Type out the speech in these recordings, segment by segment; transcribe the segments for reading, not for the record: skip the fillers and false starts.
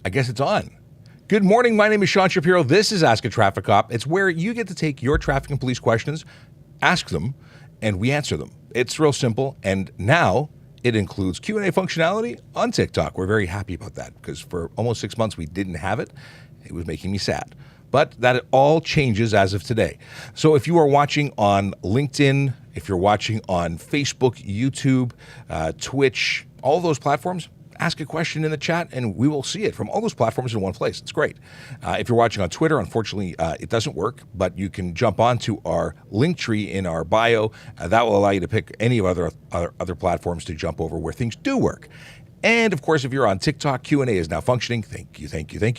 I guess it's on. Good morning. My name is Sean Shapiro. This is Ask a Traffic Cop. It's where you get to take your traffic and police questions, ask them, and we answer them. It's real simple. And now it includes Q&A functionality on TikTok. We're very happy about that because for almost 6 months we didn't have it. It was making me sad. But that all changes as of today. So if you are watching on LinkedIn, if you're watching on Facebook, YouTube, Twitch, all those platforms, ask a question in the chat and we will see it from all those platforms in one place. It's great. If you're watching on Twitter, unfortunately, it doesn't work, but you can jump onto our link tree in our bio. That will allow you to pick any of other platforms to jump over where things do work. And of course, if you're on TikTok, Q&A is now functioning. Thank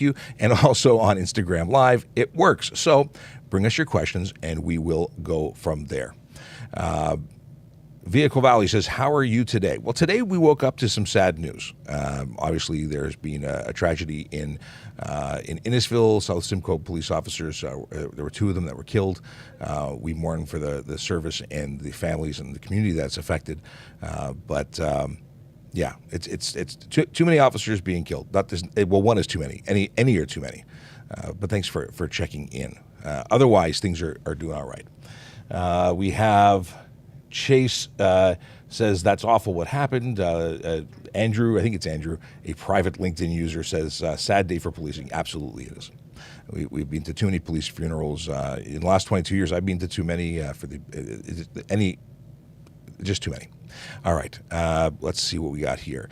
you. And also on Instagram Live, it works. So bring us your questions and we will go from there. Vehicle Valley says, how are you today? Well, today we woke up to some sad news. Obviously, there's been a tragedy in Innisfil. South Simcoe police officers, there were 2 of them that were killed. We mourn for the service and the families and the community that's affected. Yeah, it's too many officers being killed. One is too many. Any are too many. But thanks for checking in. Otherwise, things are doing all right. We have Chase says that's awful what happened. Andrew, I think it's Andrew, a private LinkedIn user, says sad day for policing. Absolutely it is. We've been to too many police funerals. In the last 22 years, I've been to too many just too many. All right, let's see what we got here.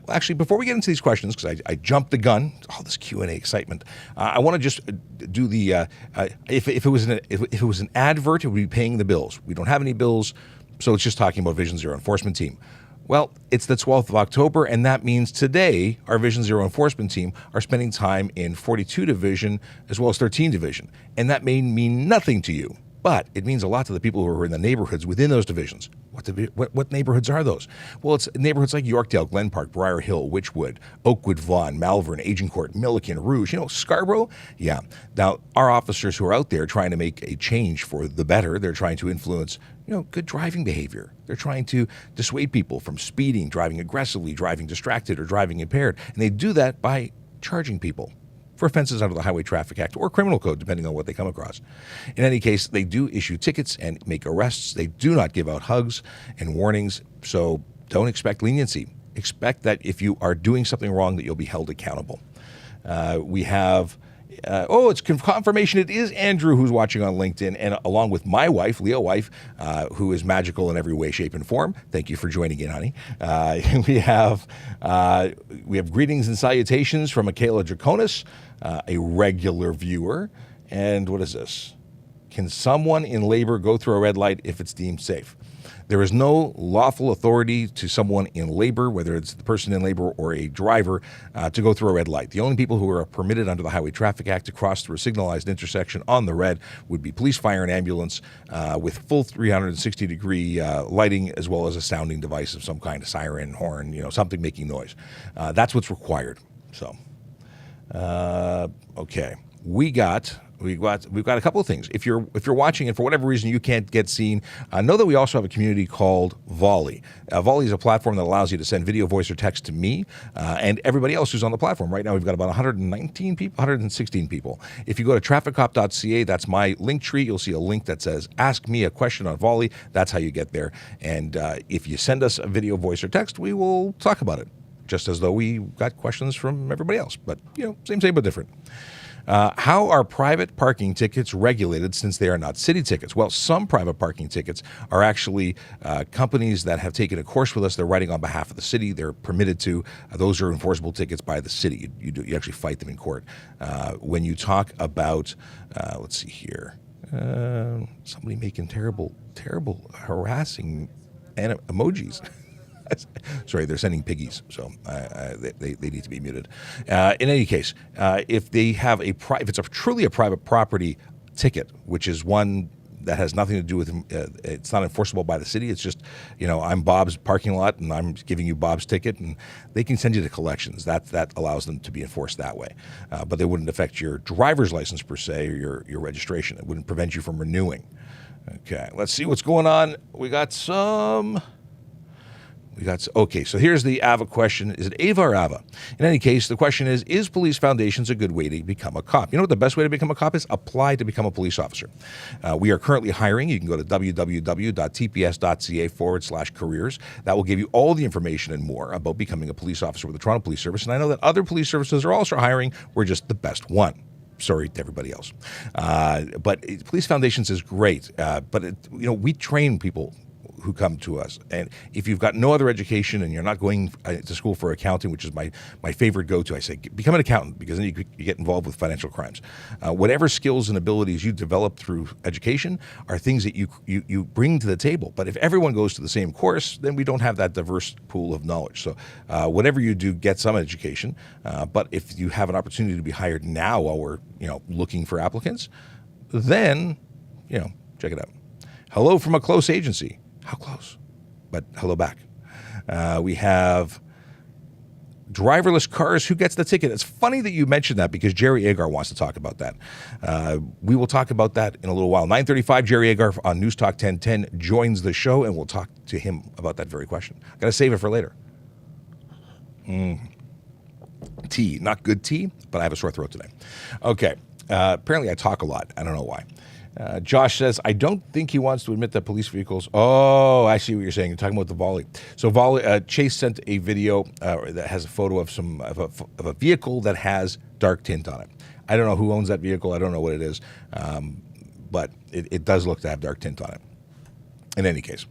Actually, before we get into these questions, because I jumped the gun, all this Q&A excitement, I want to just do the if it was an advert, it would be paying the bills. We don't have any bills, so it's just talking about Vision Zero enforcement team. Well, it's the 12th of October, and that means today our Vision Zero enforcement team are spending time in 42 Division as well as 13 Division, and that may mean nothing to you. But it means a lot to the people who are in the neighborhoods within those divisions. What neighborhoods are those? Well, it's neighborhoods like Yorkdale, Glen Park, Briar Hill, Witchwood, Oakwood, Vaughan, Malvern, Agincourt, Milliken, Rouge, Scarborough. Yeah. Now, our officers who are out there trying to make a change for the better, they're trying to influence, good driving behavior. They're trying to dissuade people from speeding, driving aggressively, driving distracted, or driving impaired. And they do that by charging people for offenses under the Highway Traffic Act or criminal code, depending on what they come across. In any case, they do issue tickets and make arrests. They do not give out hugs and warnings, so don't expect leniency. Expect that if you are doing something wrong, that you'll be held accountable. We have... it's confirmation. It is Andrew who's watching on LinkedIn, and along with my wife, Leo wife, who is magical in every way, shape, and form. Thank you for joining in, honey. We have greetings and salutations from Michaela Draconis, a regular viewer. And what is this? Can someone in labor go through a red light if it's deemed safe? There is no lawful authority to someone in labor, whether it's the person in labor or a driver, to go through a red light. The only people who are permitted under the Highway Traffic Act to cross through a signalized intersection on the red would be police, fire, and ambulance with full 360-degree lighting, as well as a sounding device of some kind, a siren, horn, something making noise. That's what's required. So, okay, we've got a couple of things. If you're watching and for whatever reason you can't get seen, know that we also have a community called Volley. Volley is a platform that allows you to send video, voice, or text to me and everybody else who's on the platform. Right now we've got about 116 people. If you go to trafficcop.ca, that's my link tree. You'll see a link that says Ask Me a Question on Volley. That's how you get there. And if you send us a video, voice, or text, we will talk about it, just as though we got questions from everybody else. But, same but different. How are private parking tickets regulated since they are not city tickets? Well, some private parking tickets are actually companies that have taken a course with us. They're writing on behalf of the city. They're permitted to. Those are enforceable tickets by the city. You actually fight them in court. When you talk about, let's see here, somebody making terrible harassing emojis. Sorry, they're sending piggies, so they need to be muted. In any case, if it's truly a private property ticket, which is one that has nothing to do with it's not enforceable by the city. It's just, I'm Bob's parking lot and I'm giving you Bob's ticket, and they can send you to collections. That allows them to be enforced that way. But they wouldn't affect your driver's license per se or your registration. It wouldn't prevent you from renewing. Okay, let's see what's going on. We got some Okay, so here's the Ava question. Is it Ava or Ava? In any case, the question is police foundations a good way to become a cop? You know what the best way to become a cop is? Apply to become a police officer. We are currently hiring. You can go to www.tps.ca/careers. That will give you all the information and more about becoming a police officer with the Toronto Police Service. And I know that other police services are also hiring. We're just the best one. Sorry to everybody else. But police foundations is great. We train people who come to us. And if you've got no other education and you're not going to school for accounting, which is my favorite go-to, I say become an accountant, because then you get involved with financial crimes. Whatever skills and abilities you develop through education are things that you bring to the table. But if everyone goes to the same course, then we don't have that diverse pool of knowledge. So whatever you do, get some education. But if you have an opportunity to be hired now while we're looking for applicants, then check it out. Hello from a close agency. How close? But hello back. We have driverless cars. Who gets the ticket? It's funny that you mentioned that, because Jerry Agar wants to talk about that. We will talk about that in a little while. 9:35, Jerry Agar on News Talk 1010 joins the show, and we'll talk to him about that very question. Got to save it for later. Tea. Not good tea, but I have a sore throat today. Okay. Apparently I talk a lot. I don't know why. Josh says, I don't think he wants to admit that police vehicles. Oh, I see what you're saying. You're talking about the volley. So Chase sent a video that has a photo of a vehicle that has dark tint on it. I don't know who owns that vehicle. I don't know what it is, but it does look to have dark tint on it. In any case.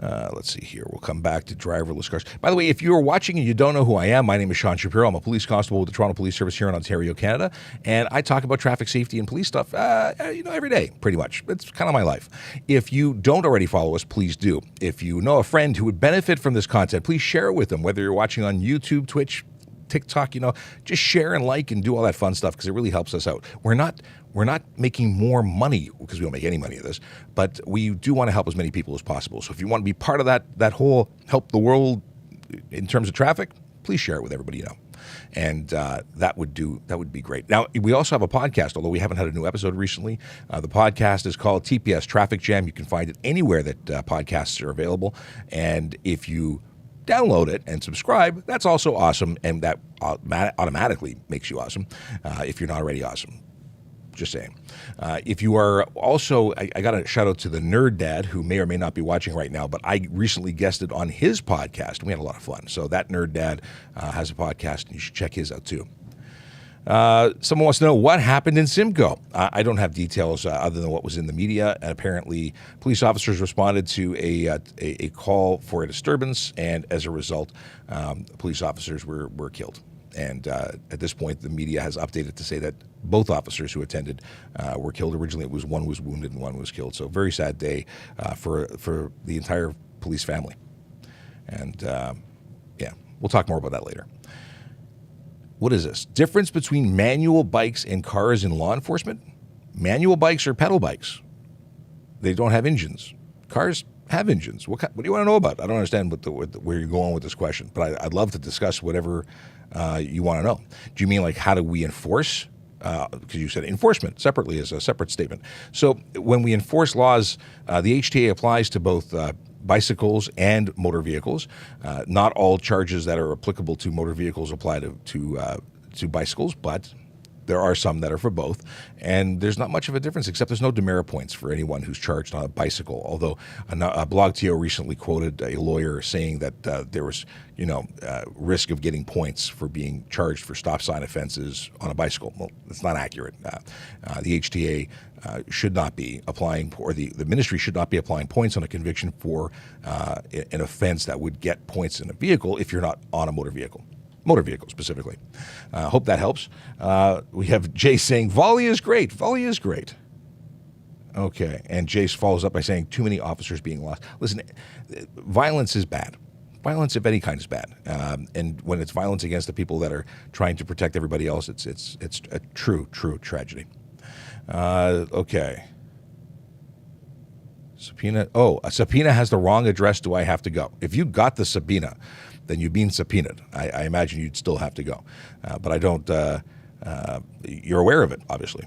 Let's see here. We'll come back to driverless cars. By the way, if you're watching and you don't know who I am, my name is Sean Shapiro. I'm a police constable with the Toronto Police Service here in Ontario, Canada, and I talk about traffic safety and police stuff, every day, pretty much. It's kind of my life. If you don't already follow us, please do. If you know a friend who would benefit from this content, please share it with them, whether you're watching on YouTube, Twitch, TikTok, just share and like and do all that fun stuff, because it really helps us out. We're not making more money, because we don't make any money of this, but we do want to help as many people as possible. So if you want to be part of that whole help the world in terms of traffic, please share it with everybody you know. And that would be great. Now, we also have a podcast, although we haven't had a new episode recently. The podcast is called TPS Traffic Jam. You can find it anywhere that podcasts are available. And if you download it and subscribe, that's also awesome, and that automatically makes you awesome if you're not already awesome. Just saying. If you are also, I got a shout out to the Nerd Dad, who may or may not be watching right now, but I recently guested on his podcast, and we had a lot of fun. So that Nerd Dad has a podcast, and you should check his out too. Someone wants to know what happened in Simcoe. I don't have details other than what was in the media. And apparently, police officers responded to a call for a disturbance, and as a result, police officers were killed. And at this point, the media has updated to say that both officers who attended were killed. Originally, it was one was wounded and one was killed. So very sad day for the entire police family. And we'll talk more about that later. What is this? Difference between manual bikes and cars in law enforcement? Manual bikes are pedal bikes. They don't have engines. Cars have engines. What do you want to know about? I don't understand where you're going with this question, but I'd love to discuss whatever you want to know. Do you mean like how do we enforce? Because you said enforcement separately as a separate statement. So when we enforce laws, the HTA applies to both bicycles and motor vehicles. Not all charges that are applicable to motor vehicles apply to bicycles, but there are some that are for both, and there's not much of a difference, except there's no demerit points for anyone who's charged on a bicycle, although a BlogTO recently quoted a lawyer saying that there was risk of getting points for being charged for stop sign offenses on a bicycle. Well, it's not accurate. The HTA should not be applying, or the ministry should not be applying points on a conviction for an offense that would get points in a vehicle if you're not on a motor vehicle specifically. Hope that helps. We have Jace saying, volley is great. Volley is great. Okay. And Jace follows up by saying, too many officers being lost. Listen, violence is bad. Violence of any kind is bad. And when it's violence against the people that are trying to protect everybody else, it's a true tragedy. Okay. Subpoena. Oh, a subpoena has the wrong address. Do I have to go? If you got the subpoena, then you've been subpoenaed. I imagine you'd still have to go. But I don't, you're aware of it, obviously.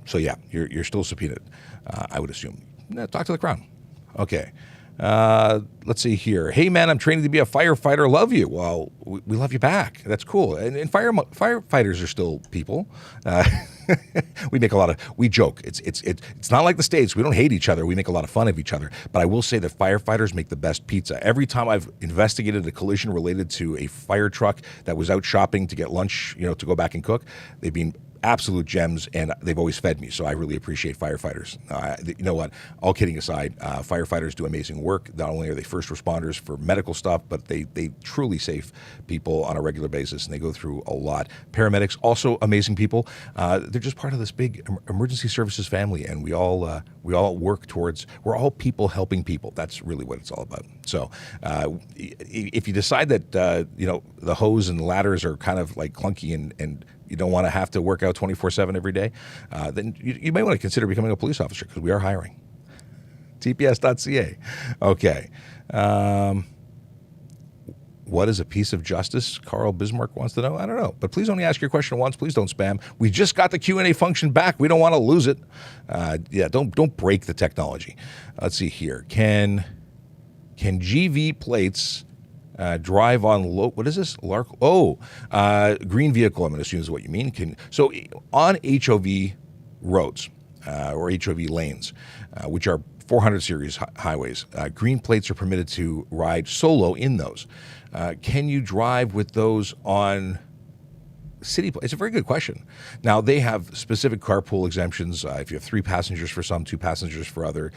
So yeah, you're still subpoenaed, I would assume. Talk to the Crown. Okay. Let's see here. Hey, man, I'm training to be a firefighter. Love you. Well, we love you back. That's cool. And firefighters are still people. We make we joke. It's not like the States. We don't hate each other. We make a lot of fun of each other. But I will say that firefighters make the best pizza. Every time I've investigated a collision related to a fire truck that was out shopping to get lunch, to go back and cook, they've been absolute gems, and they've always fed me, so I really appreciate firefighters. You know what? All kidding aside, firefighters do amazing work. Not only are they first responders for medical stuff, but they truly save people on a regular basis, and they go through a lot. Paramedics, also amazing people. They're just part of this big emergency services family, and we all work towards, we're all people helping people. That's really what it's all about. So if you decide that the hose and ladders are kind of like clunky and you don't want to have to work out 24/7 every day, then you may want to consider becoming a police officer, because we are hiring. TPS.ca. Okay. What is a piece of justice? Carl Bismarck wants to know. I don't know. But please only ask your question once. Please don't spam. We just got the Q&A function back. We don't want to lose it. Don't break the technology. Let's see here. Can GV plates drive on what is this? Green vehicle, I'm going to assume is what you mean. So on HOV roads or HOV lanes, which are 400 series highways, green plates are permitted to ride solo in those. Can you drive with those on city plates? It's a very good question. Now, they have specific carpool exemptions. If you have 3 passengers for some, 2 passengers for other.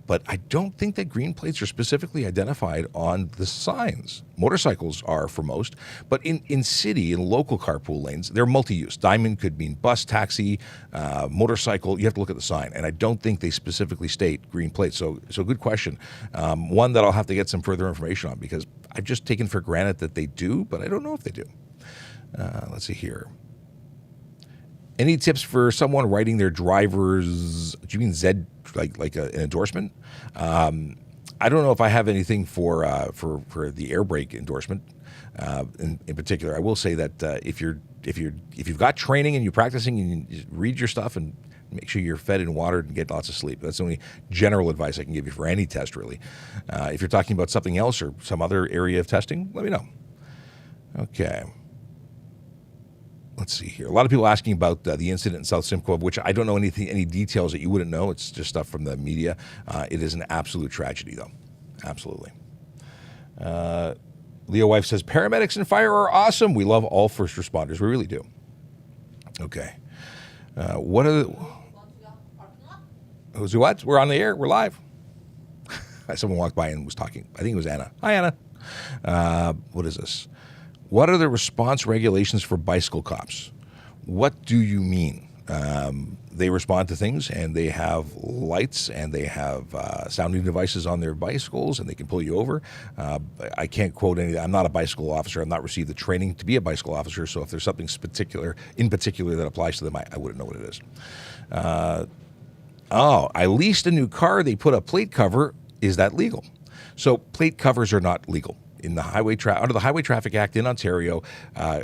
But I don't think that green plates are specifically identified on the signs. Motorcycles are for most. But in city, in local carpool lanes, they're multi-use. Diamond could mean bus, taxi, motorcycle. You have to look at the sign. And I don't think they specifically state green plates. So good question. One that I'll have to get some further information on, because I've just taken for granted that they do, but I don't know if they do. Let's see here. Any tips for someone writing their driver's, do you mean Z, like an endorsement? I don't know if I have anything for the air brake endorsement in particular. I will say that if you've got training and you're practicing, and you read your stuff and make sure you're fed and watered and get lots of sleep. That's the only general advice I can give you for any test, really. If you're talking about something else or some other area of testing, let me know. Okay. Let's see here. A lot of people asking about the incident in South Simcoe, of which I don't know any details that you wouldn't know. It's just stuff from the media. It is an absolute tragedy, though. Absolutely. Leo Wife says, paramedics and fire are awesome. We love all first responders. We really do. Okay. What are who's what? We're on the air. We're live. Someone walked by and was talking. I think it was Anna. Hi, Anna. What is this? What are the response regulations for bicycle cops? What do you mean? They respond to things, and they have lights, and they have sounding devices on their bicycles, and they can pull you over. I can't quote any. I'm not a bicycle officer. I've not received the training to be a bicycle officer, so if there's something in particular that applies to them, I wouldn't know what it is. I leased a new car. They put a plate cover. Is that legal? So plate covers are not legal. In the under the Highway Traffic Act in Ontario,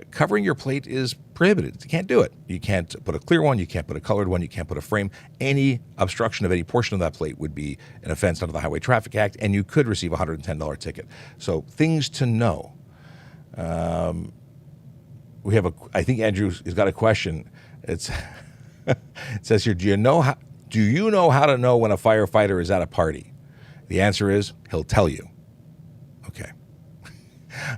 covering your plate is prohibited. You can't do it. You can't put a clear one. You can't put a colored one. You can't put a frame. Any obstruction of any portion of that plate would be an offense under the Highway Traffic Act, and you could receive a $110 ticket. So things to know. We have I think Andrew has got a question. It says here, do you know how to know when a firefighter is at a party? The answer is he'll tell you. Okay.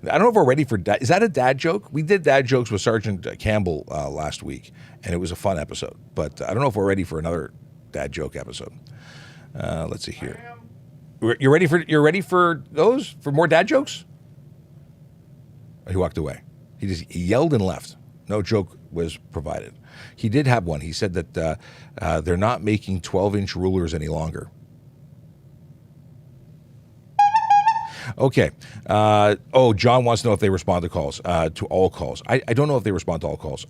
I don't know if we're ready for dad. Is that a dad joke? We did dad jokes with Sergeant Campbell last week, and it was a fun episode. But I don't know if we're ready for another dad joke episode. Let's see here. You're ready for those? For more dad jokes? He walked away. He yelled and left. No joke was provided. He did have one. He said that they're not making 12-inch rulers any longer. Okay. John wants to know if they respond to calls, to all calls. I don't know if they respond to all calls,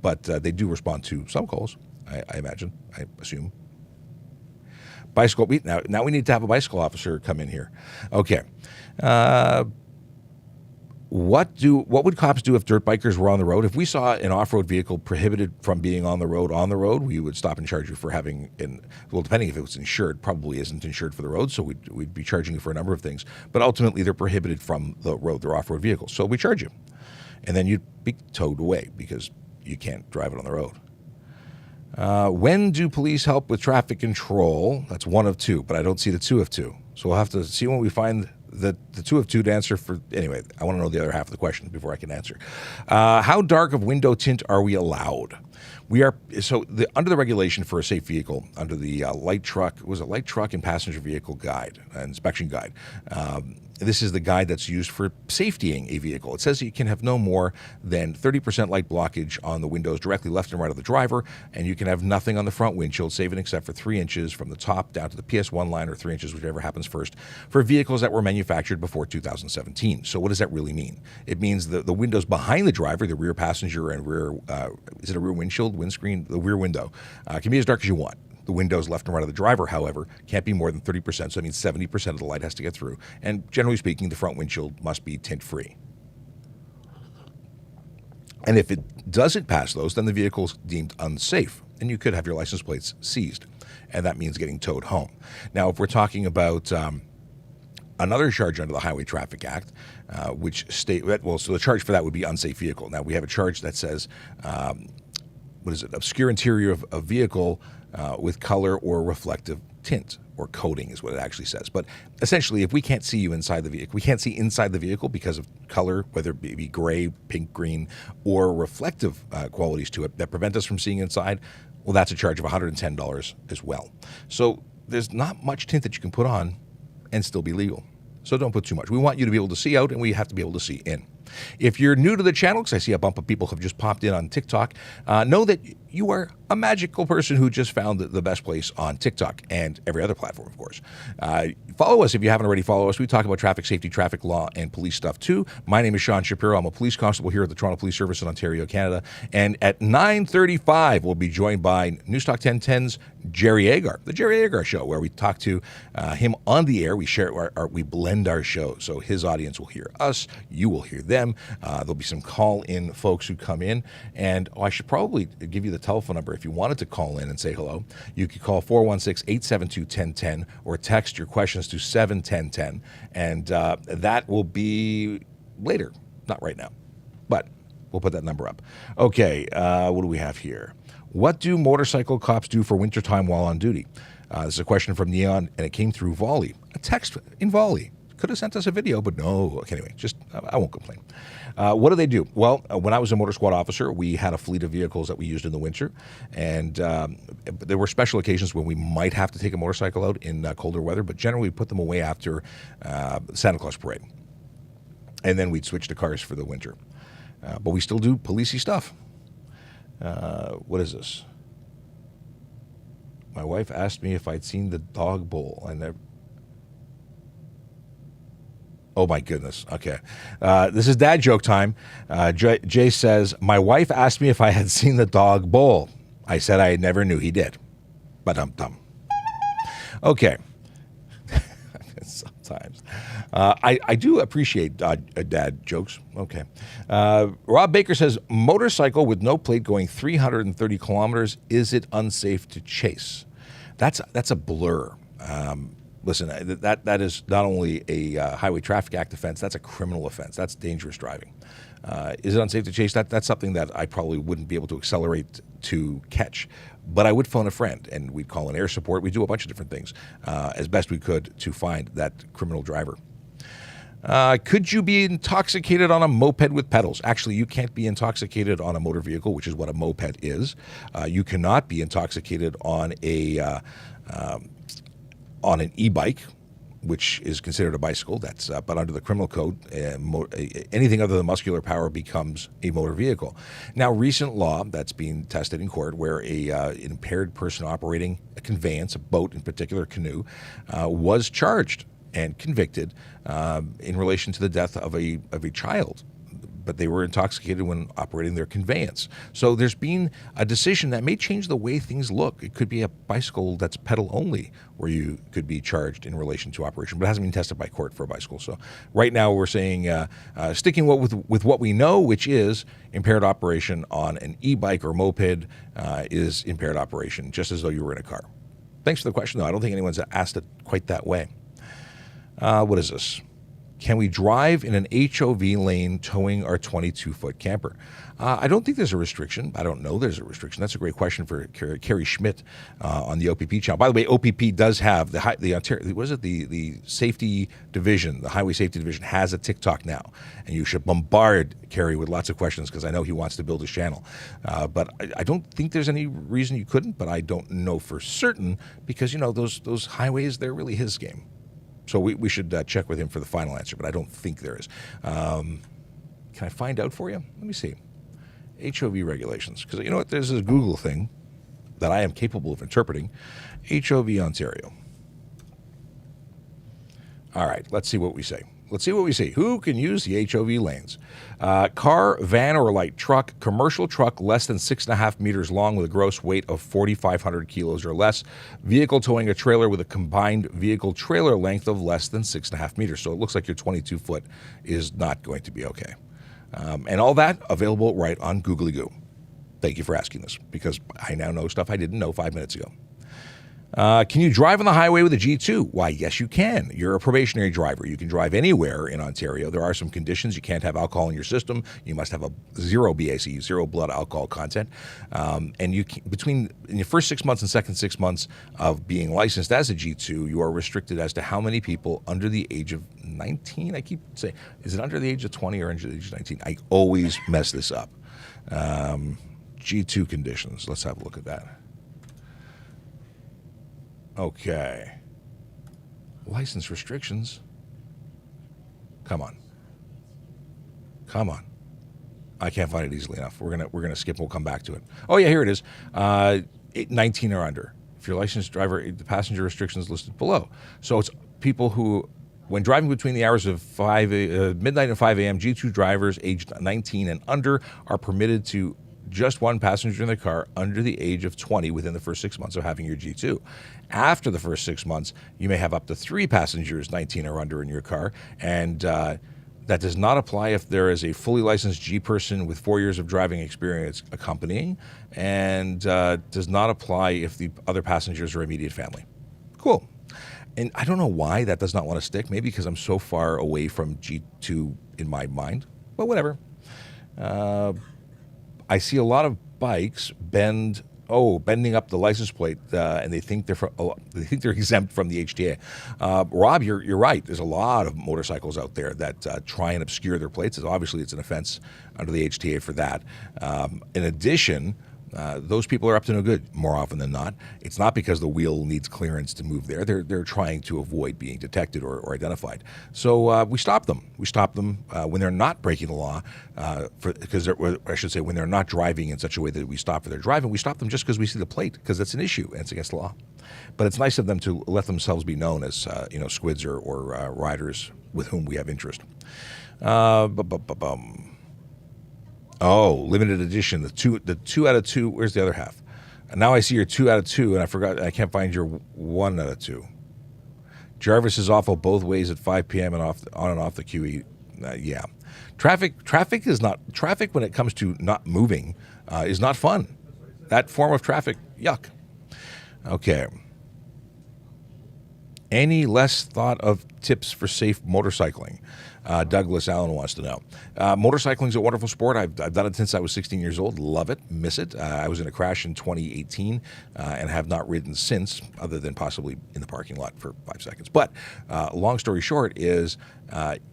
but they do respond to some calls, I imagine, I assume. Bicycle. Now we need to have a bicycle officer come in here. Okay. What would cops do if dirt bikers were on the road? If we saw an off-road vehicle prohibited from being on the road, we would stop and charge you for having depending if it was insured, probably isn't insured for the road, so we'd be charging you for a number of things. But ultimately, they're prohibited from the road. They're off-road vehicles, so we charge you, and then you'd be towed away because you can't drive it on the road. When do police help with traffic control? That's one of two, but I don't see the two of two. So we'll have to see when we find the two of two to answer for. Anyway, I want to know the other half of the question before I can answer. How dark of window tint are we allowed? We are under the regulation for a safe vehicle, under the light truck and passenger vehicle guide, inspection guide. This is the guide that's used for safetying a vehicle. It says you can have no more than 30% light blockage on the windows directly left and right of the driver, and you can have nothing on the front windshield, save and except for 3 inches from the top down to the PS1 line, or 3 inches, whichever happens first, for vehicles that were manufactured before 2017. So what does that really mean? It means the windows behind the driver, the rear passenger and rear, is it a rear windscreen? The rear window can be as dark as you want. The windows left and right of the driver, however, can't be more than 30%, so that means 70% of the light has to get through. And generally speaking, the front windshield must be tint-free. And if it doesn't pass those, then the vehicle is deemed unsafe, and you could have your license plates seized, and that means getting towed home. Now, if we're talking about another charge under the Highway Traffic Act, so the charge for that would be unsafe vehicle. Now, we have a charge that says, obscure interior of vehicle with color or reflective tint, or coating is what it actually says. But essentially, if we can't see you inside the vehicle, we can't see inside the vehicle because of color, whether it be gray, pink, green, or reflective qualities to it that prevent us from seeing inside, well, that's a charge of $110 as well. So there's not much tint that you can put on and still be legal. So don't put too much. We want you to be able to see out, and we have to be able to see in. If you're new to the channel, because I see a bump of people have just popped in on TikTok, know that you are a magical person who just found the best place on TikTok and every other platform, of course. Follow us if you haven't already. Follow us. We talk about traffic safety, traffic law, and police stuff too. My name is Sean Shapiro. I'm a police constable here at the Toronto Police Service in Ontario, Canada. And at 9:35, we'll be joined by Newstalk 1010's Jerry Agar, the Jerry Agar Show, where we talk to him on the air. We share, we blend our show, so his audience will hear us, you will hear them. There'll be some call-in folks who come in, and I should probably give you the telephone number if you wanted to call in and say hello. You could call 416-872-1010 or text your questions to 71010, and that will be later, not right now, but we'll put that number up. Okay, what do we have here? What do motorcycle cops do for wintertime while on duty? This is a question from Neon, and it came through Volley. A text in Volley. Could have sent us a video, but no. Okay, anyway, I won't complain. What do they do? Well, when I was a motor squad officer, we had a fleet of vehicles that we used in the winter, and there were special occasions when we might have to take a motorcycle out in colder weather, but generally we put them away after Santa Claus Parade, and then we'd switch to cars for the winter. But we still do policey stuff. What is this? My wife asked me if I'd seen the dog bowl. Oh, my goodness. Okay. This is dad joke time. Jay says, my wife asked me if I had seen the dog bowl. I said I never knew he did. Ba-dum-dum. Okay. Sometimes. I do appreciate dad jokes. Okay. Rob Baker says, motorcycle with no plate going 330 kilometers, is it unsafe to chase? That's a blur. Listen, that is not only a Highway Traffic Act offense, that's a criminal offense. That's dangerous driving. Is it unsafe to chase? That's something that I probably wouldn't be able to accelerate to catch. But I would phone a friend, and we'd call an air support. We'd do a bunch of different things as best we could to find that criminal driver. Could you be intoxicated on a moped with pedals? Actually, you can't be intoxicated on a motor vehicle, which is what a moped is. You cannot be intoxicated on an e-bike, which is considered a bicycle. But under the criminal code, anything other than muscular power becomes a motor vehicle. Now, recent law that's being tested in court, where an impaired person operating a conveyance, a boat in particular, canoe, was charged and convicted in relation to the death of a child but they were intoxicated when operating their conveyance. So there's been a decision that may change the way things look. It could be a bicycle that's pedal only, where you could be charged in relation to operation, but it hasn't been tested by court for a bicycle. So right now we're saying sticking with what we know, which is impaired operation on an e-bike or moped is impaired operation, just as though you were in a car. Thanks for the question, though. I don't think anyone's asked it quite that way. What is this? Can we drive in an HOV lane towing our 22-foot camper? I don't think there's a restriction. I don't know there's a restriction. That's a great question for Carrie Schmidt on the OPP channel. By the way, OPP does have the Ontario, what is it? The safety division, the highway safety division has a TikTok now, and you should bombard Carrie with lots of questions because I know he wants to build his channel. But I don't think there's any reason you couldn't, but I don't know for certain because, those highways, they're really his game. So we should check with him for the final answer, but I don't think there is. Can I find out for you? Let me see. HOV regulations. Because you know what? There's a Google thing that I am capable of interpreting. HOV Ontario. All right, let's see what we say. Who can use the HOV lanes? Car, van, or light truck, commercial truck less than 6.5 meters long with a gross weight of 4,500 kilos or less. Vehicle towing a trailer with a combined vehicle trailer length of less than 6.5 meters. So it looks like your 22-foot is not going to be okay. And all that available right on Googly Goo. Thank you for asking this, because I now know stuff I didn't know 5 minutes ago. Can you drive on the highway with a G2? Why, yes, you can. You're a probationary driver. You can drive anywhere in Ontario. There are some conditions. You can't have alcohol in your system. You must have a zero BAC, zero blood alcohol content. And you can, in your first 6 months and second 6 months of being licensed as a G2, you are restricted as to how many people under the age of 19. I keep saying, is it under the age of 20 or under the age of 19? I always mess this up. G2 conditions. Let's have a look at that. Okay. License restrictions. Come on. I can't find it easily enough. We're gonna skip. We'll come back to it. Oh yeah, here it is. 19 or under. If you're a licensed driver, the passenger restrictions listed below. So it's people who, when driving between the hours of midnight and 5 a.m., G2 drivers aged 19 and under are permitted to just one passenger in the car under the age of 20 within the first 6 months of having your G2. After the first 6 months, you may have up to 3 passengers 19 or under in your car, and that does not apply if there is a fully licensed G person with 4 years of driving experience accompanying, and does not apply if the other passengers are immediate family. Cool. And I don't know why that does not want to stick. Maybe because I'm so far away from G2 in my mind, but whatever. I see a lot of bikes bending up the license plate, and they think they're exempt from the HTA. Rob, you're right. There's a lot of motorcycles out there that try and obscure their plates. Obviously, it's an offense under the HTA for that. In addition, those people are up to no good more often than not. It's not because the wheel needs clearance to move there. They're trying to avoid being detected or identified. So we stop them. We stop them when they're not breaking the law, when they're not driving in such a way that we stop for their driving. We stop them just because we see the plate, because that's an issue and it's against the law. But it's nice of them to let themselves be known as squids or riders with whom we have interest. Oh, limited edition. The two out of two. Where's the other half? And now I see your 2 out of 2, and I forgot. I can't find your 1 out of 2. Jarvis is awful both ways at 5 p.m. and on and off the QE. Yeah, traffic is not traffic when it comes to not moving is not fun. That form of traffic, yuck. Okay. Any less thought of tips for safe motorcycling? Douglas Allen wants to know. Motorcycling is a wonderful sport. I've done it since I was 16 years old. Love it. Miss it. I was in a crash in 2018 and have not ridden since, other than possibly in the parking lot for 5 seconds. But long story short is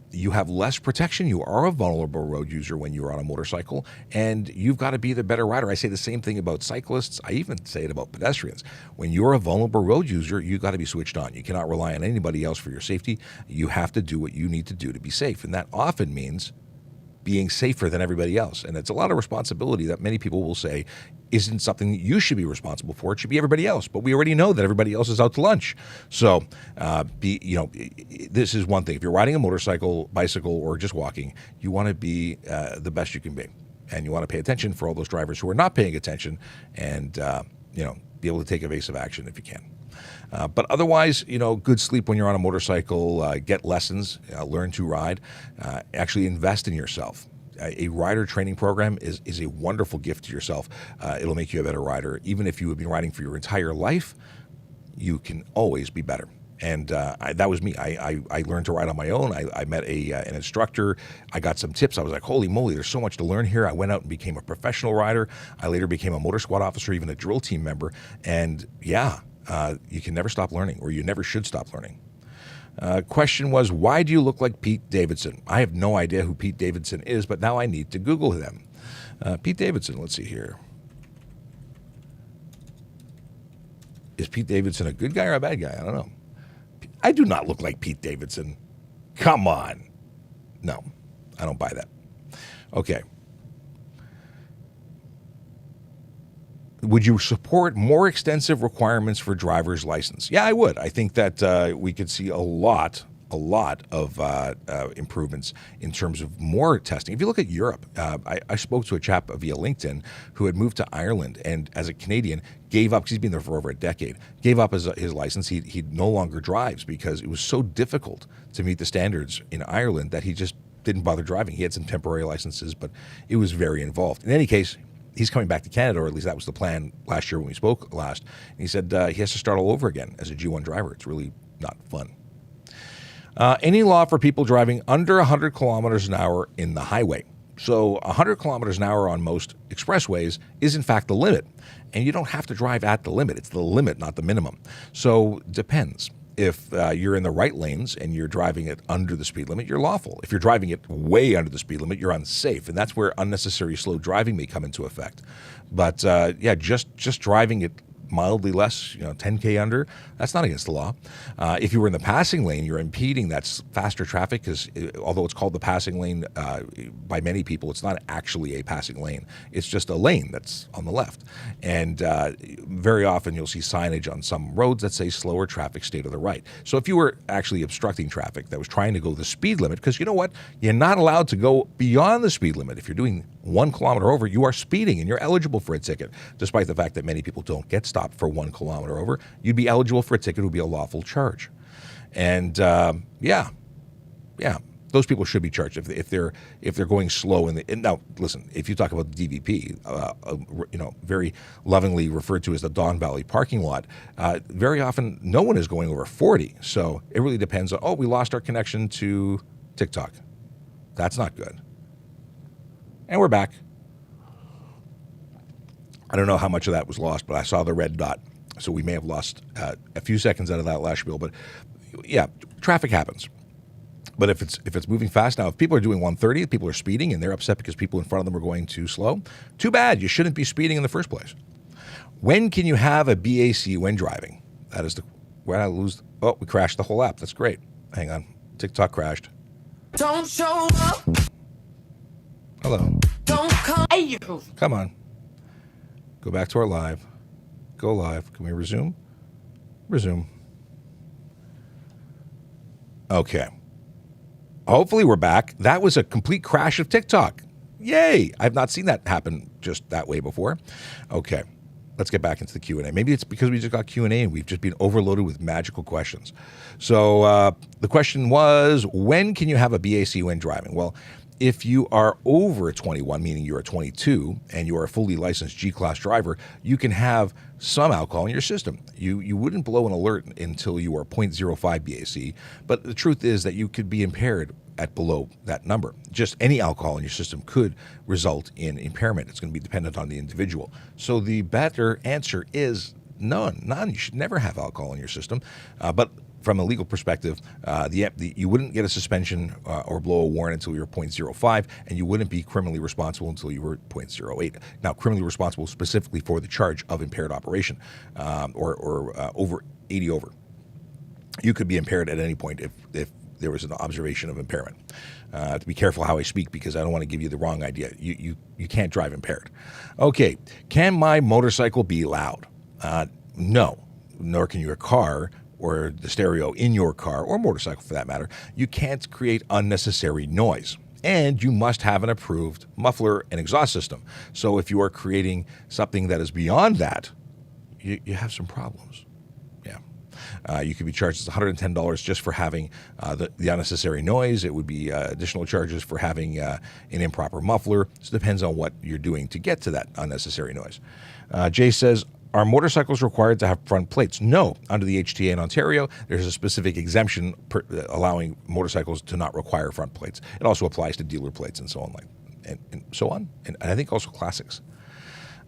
you have less protection. You are a vulnerable road user when you're on a motorcycle, and you've got to be the better rider. I say the same thing about cyclists. I even say it about pedestrians. When you're a vulnerable road user, you've got to be switched on. You cannot rely on anybody else for your safety. You have to do what you need to do to be safe, and that often means being safer than everybody else. And it's a lot of responsibility that many people will say isn't something that you should be responsible for. It should be everybody else. But we already know that everybody else is out to lunch. So, this is one thing. If you're riding a motorcycle, bicycle, or just walking, you want to be the best you can be. And you want to pay attention for all those drivers who are not paying attention and, be able to take evasive action if you can. But otherwise, good sleep when you're on a motorcycle, get lessons, learn to ride, actually invest in yourself. A rider training program is a wonderful gift to yourself. It'll make you a better rider. Even if you have been riding for your entire life, you can always be better. And that was me. I learned to ride on my own. I met an instructor. I got some tips. I was like, holy moly, there's so much to learn here. I went out and became a professional rider. I later became a motor squad officer, even a drill team member. And you can never stop learning, or you never should stop learning. Question was, why do you look like Pete Davidson? I have no idea who Pete Davidson is, but now I need to Google him. Pete Davidson, let's see here. Is Pete Davidson a good guy or a bad guy? I don't know. I do not look like Pete Davidson. Come on. No, I don't buy that. Okay. Would you support more extensive requirements for driver's license? Yeah, I would. I think that we could see a lot of improvements in terms of more testing. If you look at Europe, I spoke to a chap via LinkedIn who had moved to Ireland and as a Canadian gave up, because he's been there for over a decade, gave up his license. He no longer drives because it was so difficult to meet the standards in Ireland that he just didn't bother driving. He had some temporary licenses, but it was very involved. In any case, he's coming back to Canada, or at least that was the plan last year when we spoke last. And he said he has to start all over again as a G1 driver. It's really not fun. Any law for people driving under 100 kilometers an hour in the highway? So 100 kilometers an hour on most expressways is in fact the limit. And you don't have to drive at the limit. It's the limit, not the minimum. So depends. If you're in the right lanes and you're driving it under the speed limit, you're lawful. If you're driving it way under the speed limit, you're unsafe. And that's where unnecessary slow driving may come into effect. But just driving it mildly less, 10K under, that's not against the law. If you were in the passing lane, you're impeding that faster traffic, because although it's called the passing lane by many people, it's not actually a passing lane. It's just a lane that's on the left. And very often you'll see signage on some roads that say slower traffic, stay to the right. So if you were actually obstructing traffic that was trying to go the speed limit, because you know what? You're not allowed to go beyond the speed limit. If you're doing 1 kilometer over, you are speeding and you're eligible for a ticket, despite the fact that many people don't get stopped for 1 kilometer over. You'd be eligible for a ticket. It would be a lawful charge. And those people should be charged if they're going slow. And now, listen, if you talk about the DVP, very lovingly referred to as the Don Valley parking lot, very often no one is going over 40. So it really depends on, we lost our connection to TikTok. That's not good. And we're back. I don't know how much of that was lost, but I saw the red dot. So we may have lost a few seconds out of that last spiel. But yeah, traffic happens. But if it's moving fast now, if people are doing 130, people are speeding, and they're upset because people in front of them are going too slow, too bad. You shouldn't be speeding in the first place. When can you have a BAC when driving? That is where I lose. Oh, we crashed the whole app. That's great. Hang on. TikTok crashed. Don't show up. Hello. Don't come. Come on. Go back to our live. Go live. Can we resume? Resume. Okay. Hopefully we're back. That was a complete crash of TikTok. Yay. I've not seen that happen just that way before. Okay. Let's get back into the Q&A. Maybe it's because we just got Q&A and we've just been overloaded with magical questions. So the question was, when can you have a BAC when driving? Well, if you are over 21, meaning you're a 22, and you are a fully licensed G-Class driver, you can have some alcohol in your system. You wouldn't blow an alert until you are 0.05 BAC, but the truth is that you could be impaired at below that number. Just any alcohol in your system could result in impairment. It's going to be dependent on the individual. So the better answer is none. None. You should never have alcohol in your system. But from a legal perspective, you wouldn't get a suspension or blow a warrant until you were 0.05, and you wouldn't be criminally responsible until you were 0.08. Now, criminally responsible specifically for the charge of impaired operation or over 80 over. You could be impaired at any point if there was an observation of impairment. To be careful how I speak because I don't want to give you the wrong idea. You can't drive impaired. Okay, can my motorcycle be loud? No, nor can your car or the stereo in your car or motorcycle for that matter. You can't create unnecessary noise. And you must have an approved muffler and exhaust system. So if you are creating something that is beyond that, you have some problems. Yeah. You could be charged $110 just for having the unnecessary noise. It would be additional charges for having an improper muffler. So it depends on what you're doing to get to that unnecessary noise. Jay says, are motorcycles required to have front plates? No. Under the HTA in Ontario, there's a specific exemption allowing motorcycles to not require front plates. It also applies to dealer plates and so on, and so on. And I think also classics.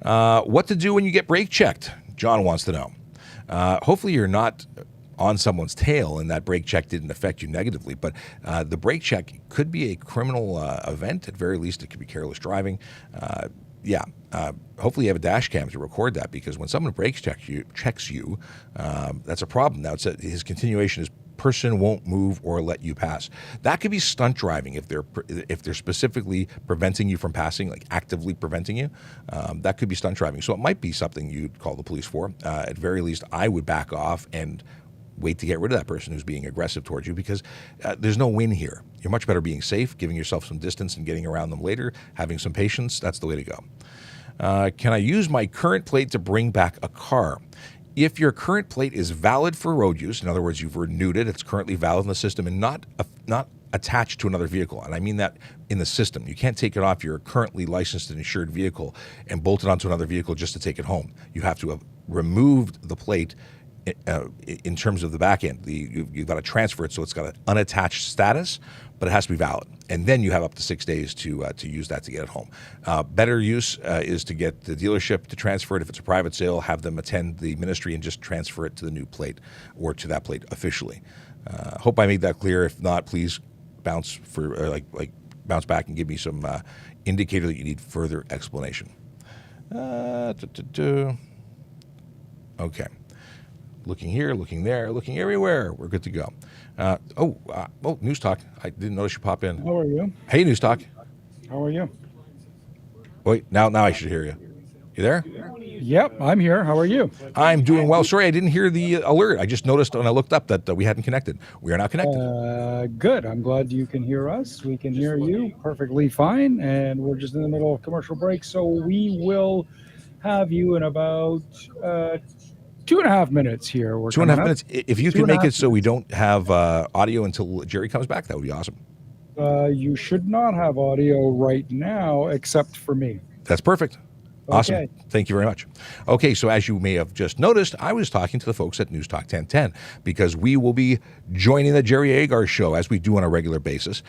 What to do when you get brake checked? John wants to know. Hopefully you're not on someone's tail and that brake check didn't affect you negatively, but the brake check could be a criminal event. At very least, it could be careless driving. Hopefully you have a dash cam to record that, because when someone brakes checks you, that's a problem. Now, his continuation is person won't move or let you pass. That could be stunt driving if they're specifically preventing you from passing, like actively preventing you. That could be stunt driving. So it might be something you'd call the police for. At very least, I would back off and wait to get rid of that person who's being aggressive towards you, because there's no win here. You're much better being safe, giving yourself some distance and getting around them later, having some patience. That's the way to go. Can I use my current plate to bring back a car? If your current plate is valid for road use, in other words, you've renewed it, it's currently valid in the system and not attached to another vehicle, and I mean that in the system. You can't take it off your currently licensed and insured vehicle and bolt it onto another vehicle just to take it home. You have to have removed the plate in terms of the back end. You've got to transfer it so it's got an unattached status, but it has to be valid. And then you have up to 6 days to use that to get it home. Better use is to get the dealership to transfer it. If it's a private sale, have them attend the ministry and just transfer it to the new plate or to that plate officially. Hope I made that clear. If not, please bounce back and give me some indicator that you need further explanation. Okay. Looking here, looking there, looking everywhere. We're good to go. News Talk. I didn't notice you pop in. How are you? Hey, News Talk. How are you? Wait, now I should hear you. You there? Yep, I'm here. How are you? I'm doing well. Sorry, I didn't hear the alert. I just noticed when I looked up that we hadn't connected. We are now connected. Good. I'm glad you can hear us. We can hear you perfectly fine, and we're just in the middle of commercial break, so we will have you in about 2.5 minutes here. We're 2.5 minutes. If you can make it so we don't have audio until Jerry comes back, that would be awesome. You should not have audio right now, except for me. That's perfect. Awesome. Okay. Thank you very much. Okay, so as you may have just noticed, I was talking to the folks at News Talk 1010 because we will be joining the Jerry Agar Show as we do on a regular basis.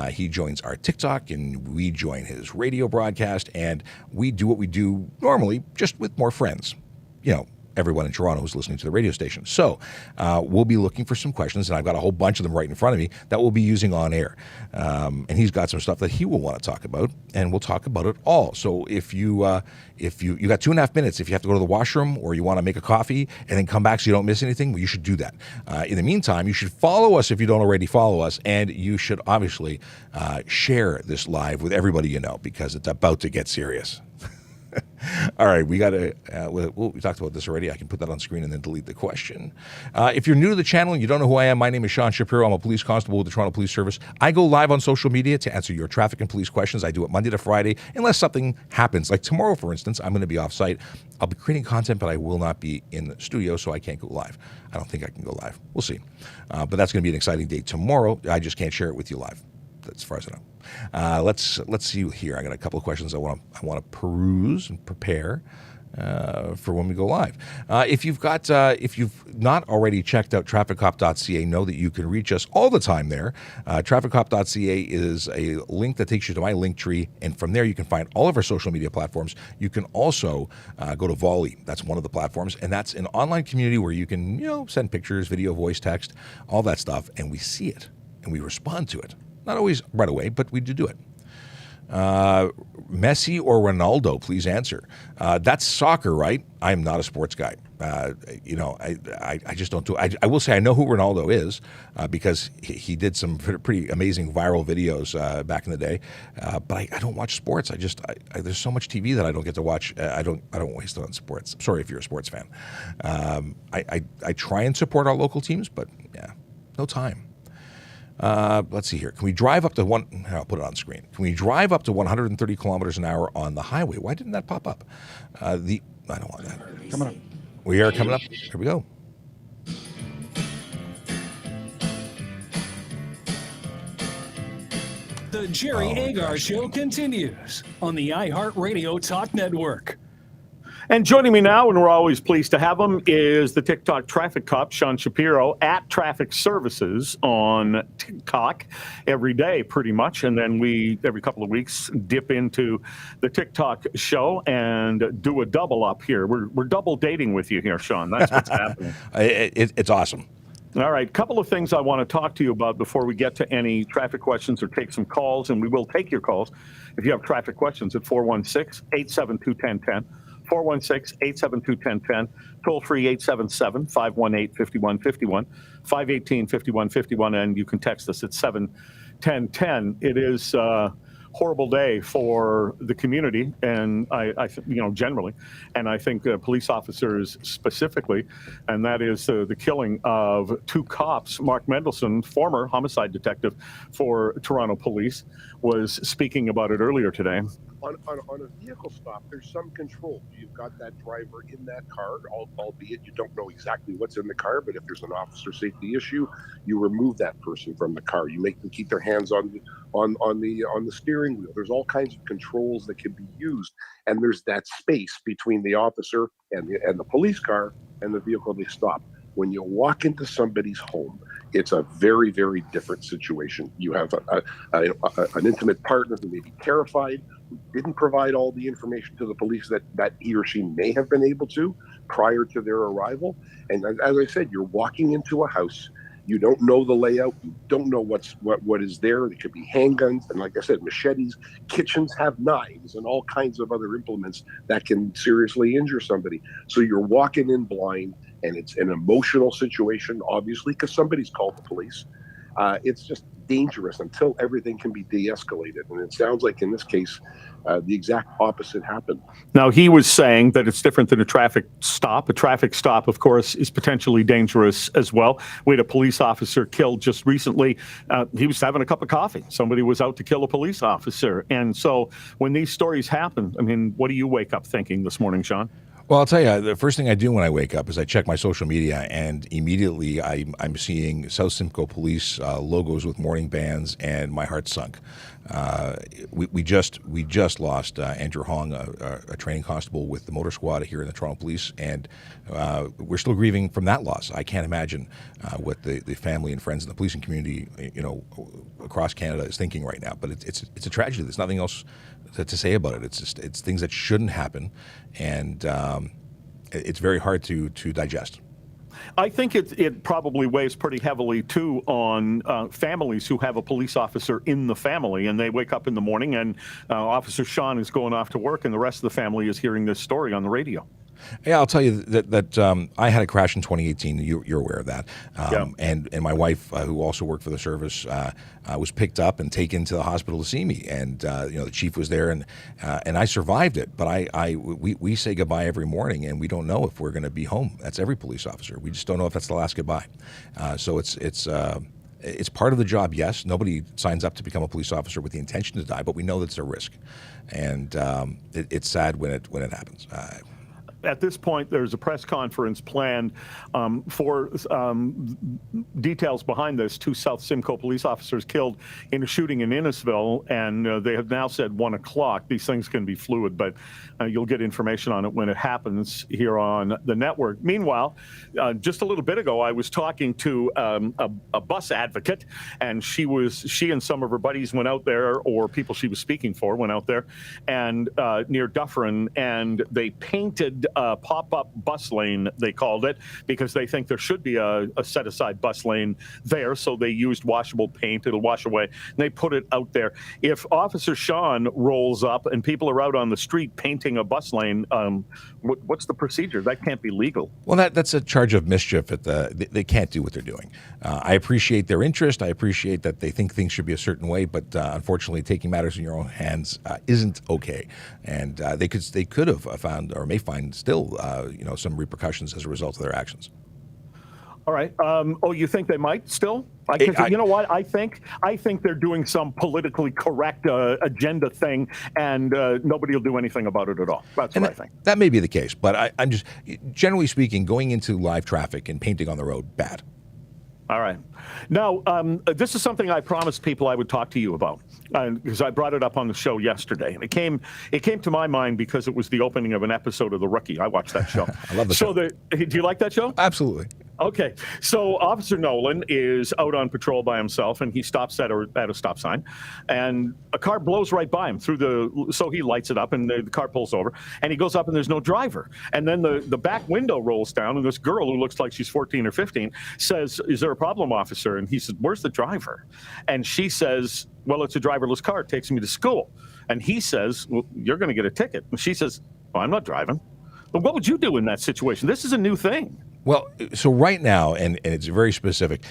He joins our TikTok and we join his radio broadcast, and we do what we do normally, just with more friends. You know, everyone in Toronto who's listening to the radio station. So we'll be looking for some questions, and I've got a whole bunch of them right in front of me that we'll be using on air. And he's got some stuff that he will want to talk about, and we'll talk about it all. So if you got 2.5 minutes, if you have to go to the washroom or you want to make a coffee and then come back so you don't miss anything, well, you should do that. In the meantime, you should follow us if you don't already follow us, and you should obviously share this live with everybody you know, because it's about to get serious. All right, we talked about this already. I can put that on screen and then delete the question. If you're new to the channel and you don't know who I am, my name is Sean Shapiro. I'm a police constable with the Toronto Police Service. I go live on social media to answer your traffic and police questions. I do it Monday to Friday, unless something happens. Like tomorrow, for instance, I'm going to be off site. I'll be creating content, but I will not be in the studio, so I can't go live. I don't think I can go live. We'll see. But that's going to be an exciting day tomorrow. I just can't share it with you live, as far as I know. Let's see here. I got a couple of questions I want to peruse and prepare for when we go live. If you've not already checked out trafficcop.ca, know that you can reach us all the time there. Trafficcop.ca is a link that takes you to my link tree, and from there you can find all of our social media platforms. You can also go to Volley. That's one of the platforms, and that's an online community where you can send pictures, video, voice, text, all that stuff, and we see it and we respond to it. Not always right away, but we do it. Messi or Ronaldo? Please answer. That's soccer, right? I'm not a sports guy. I just don't do it. I will say I know who Ronaldo is because he did some pretty amazing viral videos back in the day. But I don't watch sports. There's so much TV that I don't get to watch. I don't waste it on sports. I'm sorry if you're a sports fan. I try and support our local teams, but yeah, no time. Let's see here. Can we drive up to I'll put it on screen. Can we drive up to 130 kilometers an hour on the highway? Why didn't that pop up? I don't want that. Coming up. We are coming up. Here we go. The Jerry Agar Show continues on the iHeartRadio Talk Network. And joining me now, and we're always pleased to have him, is the TikTok traffic cop, Sean Shapiro, at Traffic Services on TikTok every day, pretty much. And then we, every couple of weeks, dip into the TikTok show and do a double up here. We're double dating with you here, Sean. That's what's happening. It's awesome. All right, couple of things I want to talk to you about before we get to any traffic questions or take some calls, and we will take your calls if you have traffic questions at 416-872-1010. 416-872-1010, toll-free 877-518-5151, 518-5151, and you can text us at 71010. It is a horrible day for the community, and generally, and I think police officers specifically, and that is the killing of two cops. Mark Mendelson, former homicide detective for Toronto Police, was speaking about it earlier today. On a vehicle stop, there's some control. You've got that driver in that car, albeit you don't know exactly what's in the car, but if there's an officer safety issue, you remove that person from the car. You make them keep their hands on the steering wheel. There's all kinds of controls that can be used, and there's that space between the officer and the police car and the vehicle they stop. When you walk into somebody's home, it's a very, very different situation. You have an intimate partner who may be terrified, who didn't provide all the information to the police that he or she may have been able to prior to their arrival. And as I said, you're walking into a house. You don't know the layout. You don't know what is there. There could be handguns, and like I said, machetes. Kitchens have knives and all kinds of other implements that can seriously injure somebody. So you're walking in blind, and it's an emotional situation, obviously, because somebody's called the police. It's just dangerous until everything can be de-escalated. And it sounds like in this case, the exact opposite happened. Now, he was saying that it's different than a traffic stop. A traffic stop, of course, is potentially dangerous as well. We had a police officer killed just recently. He was having a cup of coffee. Somebody was out to kill a police officer. And so when these stories happen, I mean, what do you wake up thinking this morning, Sean? Well, I'll tell you, the first thing I do when I wake up is I check my social media, and immediately I'm seeing South Simcoe Police logos with morning bands, and my heart sunk. We just lost Andrew Hong, a training constable with the motor squad here in the Toronto Police, and we're still grieving from that loss. I can't imagine what the family and friends in the policing community, across Canada is thinking right now. But it's a tragedy. There's nothing else to say about it. It's things that shouldn't happen, and it's very hard to digest. I think it probably weighs pretty heavily, too, on families who have a police officer in the family, and they wake up in the morning and Officer Sean is going off to work, and the rest of the family is hearing this story on the radio. Yeah, I'll tell you that I had a crash in 2018. You're aware of that. And my wife, who also worked for the service, was picked up and taken to the hospital to see me. And the chief was there, and I survived it. But we say goodbye every morning, and we don't know if we're going to be home. That's every police officer. We just don't know if that's the last goodbye. So it's part of the job. Yes, nobody signs up to become a police officer with the intention to die, but we know that it's a risk, and it's sad when it happens. At this point, there's a press conference planned for details behind this. Two South Simcoe police officers killed in a shooting in Innisville, and they have now said 1 o'clock. These things can be fluid, but you'll get information on it when it happens here on the network. Meanwhile, just a little bit ago, I was talking to a bus advocate, and she and some of her buddies went out there, or people she was speaking for went out there, and near Dufferin, and they painted a pop-up bus lane, they called it, because they think there should be a set-aside bus lane there. So they used washable paint. It'll wash away. And they put it out there. If Officer Sean rolls up and people are out on the street painting a bus lane, what's the procedure? That can't be legal. Well, that's a charge of mischief. They can't do what they're doing. I appreciate their interest. I appreciate that they think things should be a certain way, but unfortunately, taking matters in your own hands isn't okay. And they could have found, or may find still, some repercussions as a result of their actions. All right. You think they might still? You know what? I think they're doing some politically correct agenda thing, and nobody will do anything about it at all. That's what I think. That may be the case, but I'm just, generally speaking, going into live traffic and painting on the road, bad. All right. Now, this is something I promised people I would talk to you about, because I brought it up on the show yesterday, and it came to my mind because it was the opening of an episode of The Rookie. I watched that show. I love the show. Do you like that show? Absolutely. Okay, so Officer Nolan is out on patrol by himself, and he stops at a stop sign, and a car blows right by him so he lights it up, and the car pulls over, and he goes up, and there's no driver. And then the back window rolls down, and this girl who looks like she's 14 or 15 says, "Is there a problem, officer?" And he says, "Where's the driver?" And she says, "Well, it's a driverless car. It takes me to school." And he says, "Well, you're going to get a ticket." And she says, "Well, I'm not driving." But what would you do in that situation? This is a new thing. Well, so right now, and it's very specific,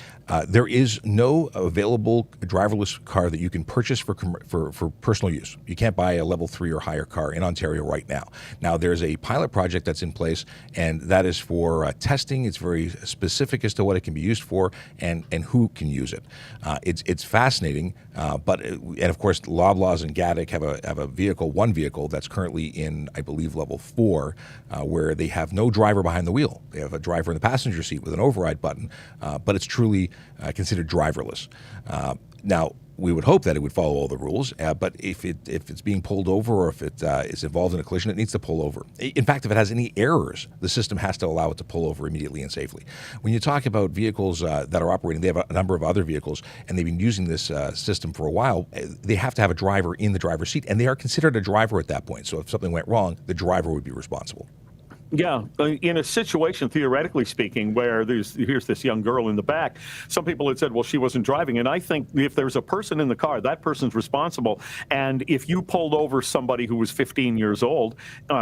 there is no available driverless car that you can purchase for personal use. You can't buy a level 3 or higher car in Ontario right now. Now, there's a pilot project that's in place, and that is for testing. It's very specific as to what it can be used for and who can use it. It's fascinating, and of course, Loblaws and Gaddick have one vehicle that's currently in, I believe, level 4, where they have no driver behind the wheel. They have a driver in the passenger seat with an override button, but it's truly considered driverless. Now, we would hope that it would follow all the rules, but if it's being pulled over or if it is involved in a collision, it needs to pull over. In fact, if it has any errors, the system has to allow it to pull over immediately and safely. When you talk about vehicles that are operating, they have a number of other vehicles, and they've been using this system for a while. They have to have a driver in the driver's seat, and they are considered a driver at that point. So if something went wrong, the driver would be responsible. Yeah, in a situation, theoretically speaking, where here's this young girl in the back, some people had said, well, she wasn't driving. And I think if there's a person in the car, that person's responsible. And if you pulled over somebody who was 15 years old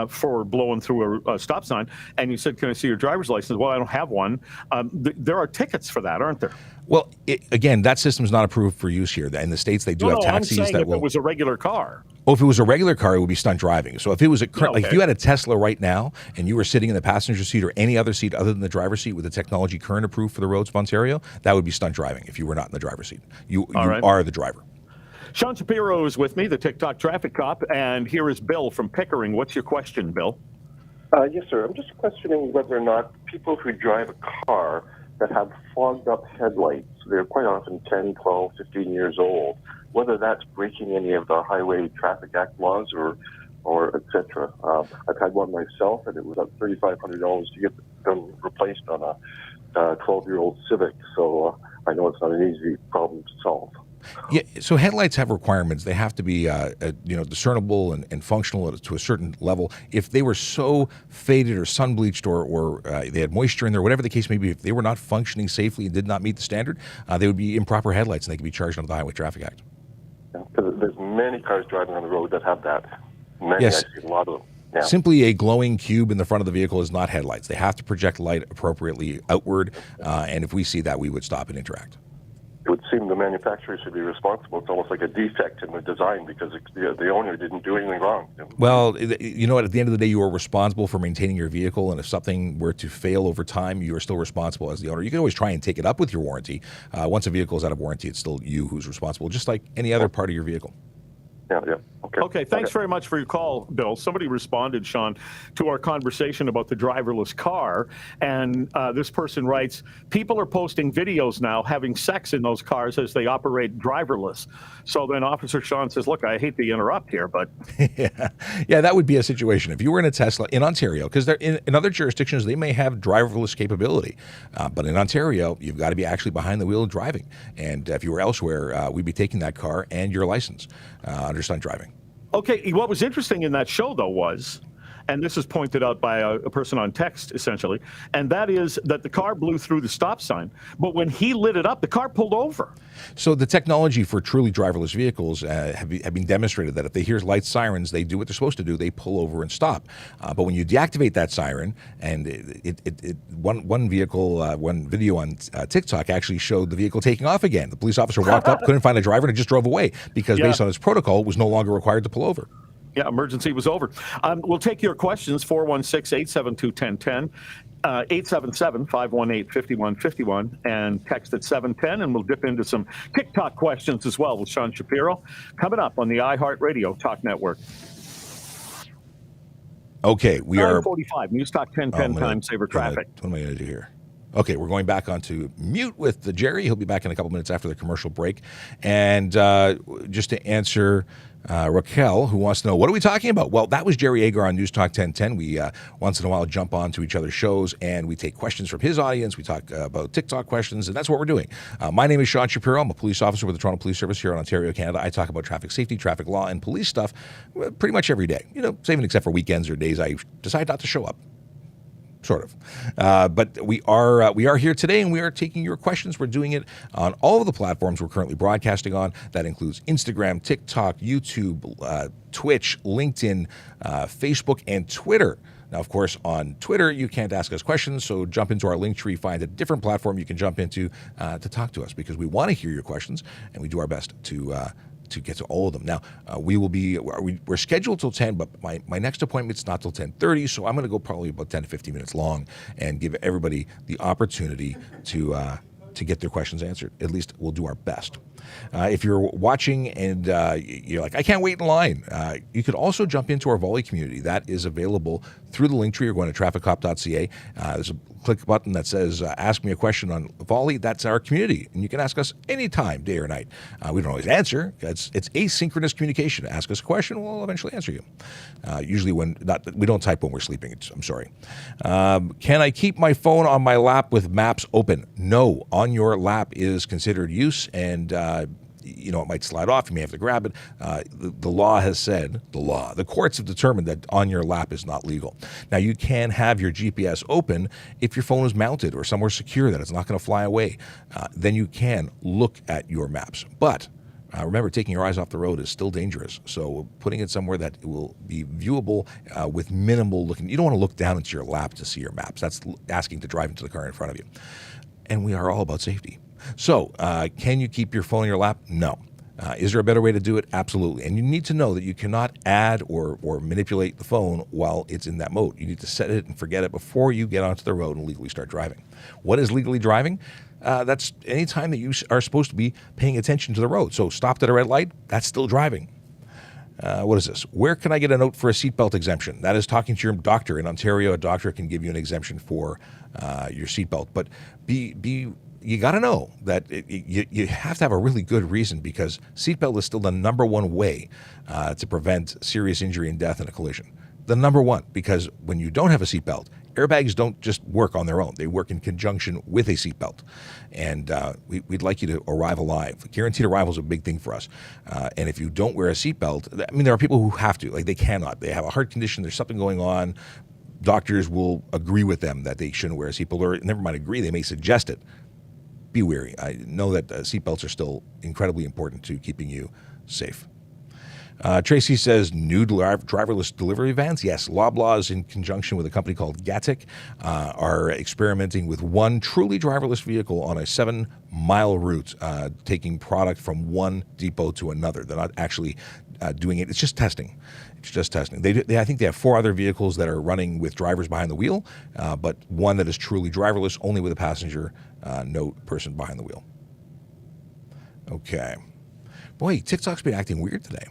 for blowing through a stop sign, and you said, can I see your driver's license? Well, I don't have one. There are tickets for that, aren't there? Well, again, that system is not approved for use here. In the States, they do have taxis I'm saying that if it was a regular car. Oh, if it was a regular car, it would be stunt driving. So if it was like if you had a Tesla right now and you were sitting in the passenger seat or any other seat other than the driver's seat with the technology current approved for the roads of Ontario, that would be stunt driving if you were not in the driver's seat. You are the driver. Sean Shapiro is with me, the TikTok traffic cop, and here is Bill from Pickering. What's your question, Bill? Yes, sir. I'm just questioning whether or not people who drive a car that have fogged up headlights, they're quite often 10, 12, 15 years old, whether that's breaking any of the Highway Traffic Act laws or et cetera. I've had one myself, and it was about $3,500 to get them replaced on a 12-year-old Civic, so I know it's not an easy problem to solve. Yeah, so headlights have requirements. They have to be, discernible and functional to a certain level. If they were so faded or sun bleached or they had moisture in there, whatever the case may be, if they were not functioning safely and did not meet the standard, they would be improper headlights and they could be charged under the Highway Traffic Act. Yeah, because there's many cars driving on the road that have that. Yes. I see a lot of them. Yeah. Simply a glowing cube in the front of the vehicle is not headlights. They have to project light appropriately outward, and if we see that, we would stop and interact. It would seem the manufacturer should be responsible. It's almost like a defect in the design because the owner didn't do anything wrong. Well, you know what? At the end of the day, you are responsible for maintaining your vehicle, and if something were to fail over time, you are still responsible as the owner. You can always try and take it up with your warranty. Once a vehicle is out of warranty, it's still you who's responsible, just like any other part of your vehicle. Yeah. Okay, thanks very much for your call, Bill. Somebody responded, Sean, to our conversation about the driverless car, and this person writes, people are posting videos now having sex in those cars as they operate driverless. So then Officer Sean says, look, I hate to interrupt here, but... yeah, that would be a situation. If you were in a Tesla in Ontario, because in other jurisdictions, they may have driverless capability, but in Ontario, you've got to be actually behind the wheel driving. And if you were elsewhere, we'd be taking that car and your license under stunt driving. Okay, what was interesting in that show, though, was and this is pointed out by a person on text, essentially, and that is that the car blew through the stop sign, but when he lit it up, the car pulled over. So the technology for truly driverless vehicles have been demonstrated that if they hear light sirens, they do what they're supposed to do. They pull over and stop. But when you deactivate that siren, and one video on TikTok actually showed the vehicle taking off again. The police officer walked up, couldn't find a driver, and it just drove away because based on its protocol, it was no longer required to pull over. Yeah, emergency was over. We'll take your questions, 416-872-1010. 877-518-5151 and text at 710, and we'll dip into some TikTok questions as well with Sean Shapiro coming up on the iHeart Radio Talk Network. Okay, we are 9:45 News Talk 1010 Time Saver Traffic. What am I going to do here? Okay, we're going back onto mute with the Jerry. He'll be back in a couple minutes after the commercial break. And just to answer Raquel, who wants to know, what are we talking about? Well, that was Jerry Agar on News Talk 1010. We once in a while jump on to each other's shows, and we take questions from his audience. We talk about TikTok questions, and that's what we're doing. My name is Sean Shapiro. I'm a police officer with the Toronto Police Service here in Ontario, Canada. I talk about traffic safety, traffic law, and police stuff pretty much every day. Saving except for weekends or days I decide not to show up. Sort of. But we are here today, and we are taking your questions. We're doing it on all of the platforms we're currently broadcasting on. That includes Instagram, TikTok, YouTube, Twitch, LinkedIn, Facebook, and Twitter. Now, of course, on Twitter, you can't ask us questions, so jump into our link tree, find a different platform you can jump into to talk to us, because we want to hear your questions, and we do our best to get to all of them. Now, we're scheduled till 10, but my next appointment's not till 10:30, so I'm going to go probably about 10 to 15 minutes long and give everybody the opportunity to get their questions answered. At least we'll do our best. If you're watching and you're like, I can't wait in line, you could also jump into our Volley community. That is available through the link tree. You're going to trafficcop.ca. There's a click button that says ask me a question on Volley. That's our community, and you can ask us anytime, day or night. We don't always answer. It's asynchronous communication. Ask us a question, we'll eventually answer you. Usually we don't type when we're sleeping. I'm sorry. Can I keep my phone on my lap with maps open? No, on your lap is considered use, and it might slide off. You may have to grab it. The law has said, the courts have determined that on your lap is not legal. Now, you can have your GPS open if your phone is mounted or somewhere secure that it's not going to fly away. Then you can look at your maps. But remember, taking your eyes off the road is still dangerous. So putting it somewhere that it will be viewable with minimal looking. You don't want to look down into your lap to see your maps. That's asking to drive into the car in front of you. And we are all about safety. So, can you keep your phone in your lap? No. Is there a better way to do it? Absolutely. And you need to know that you cannot add or manipulate the phone while it's in that mode. You need to set it and forget it before you get onto the road and legally start driving. What is legally driving? That's any time that you are supposed to be paying attention to the road. So, stopped at a red light, that's still driving. What is this? Where can I get a note for a seatbelt exemption? That is talking to your doctor. In Ontario, a doctor can give you an exemption for your seatbelt. But you got to know that you have to have a really good reason, because seatbelt is still the number one way to prevent serious injury and death in a collision. The number one, because when you don't have a seatbelt, airbags don't just work on their own. They work in conjunction with a seatbelt. And we'd like you to arrive alive. Guaranteed arrival is a big thing for us. And if you don't wear a seatbelt, there are people who have to. Like, they cannot. They have a heart condition. There's something going on. Doctors will agree with them that they shouldn't wear a seatbelt, or never mind agree, they may suggest it. Be wary. I know that seatbelts are still incredibly important to keeping you safe. Tracy says new driverless delivery vans. Yes, Loblaws, in conjunction with a company called Gatik, are experimenting with one truly driverless vehicle on a 7-mile route, taking product from one depot to another. They're not actually doing it. It's just testing. I think they have 4 other vehicles that are running with drivers behind the wheel, but one that is truly driverless, only with a passenger, no person behind the wheel. Okay. Boy, TikTok's been acting weird today.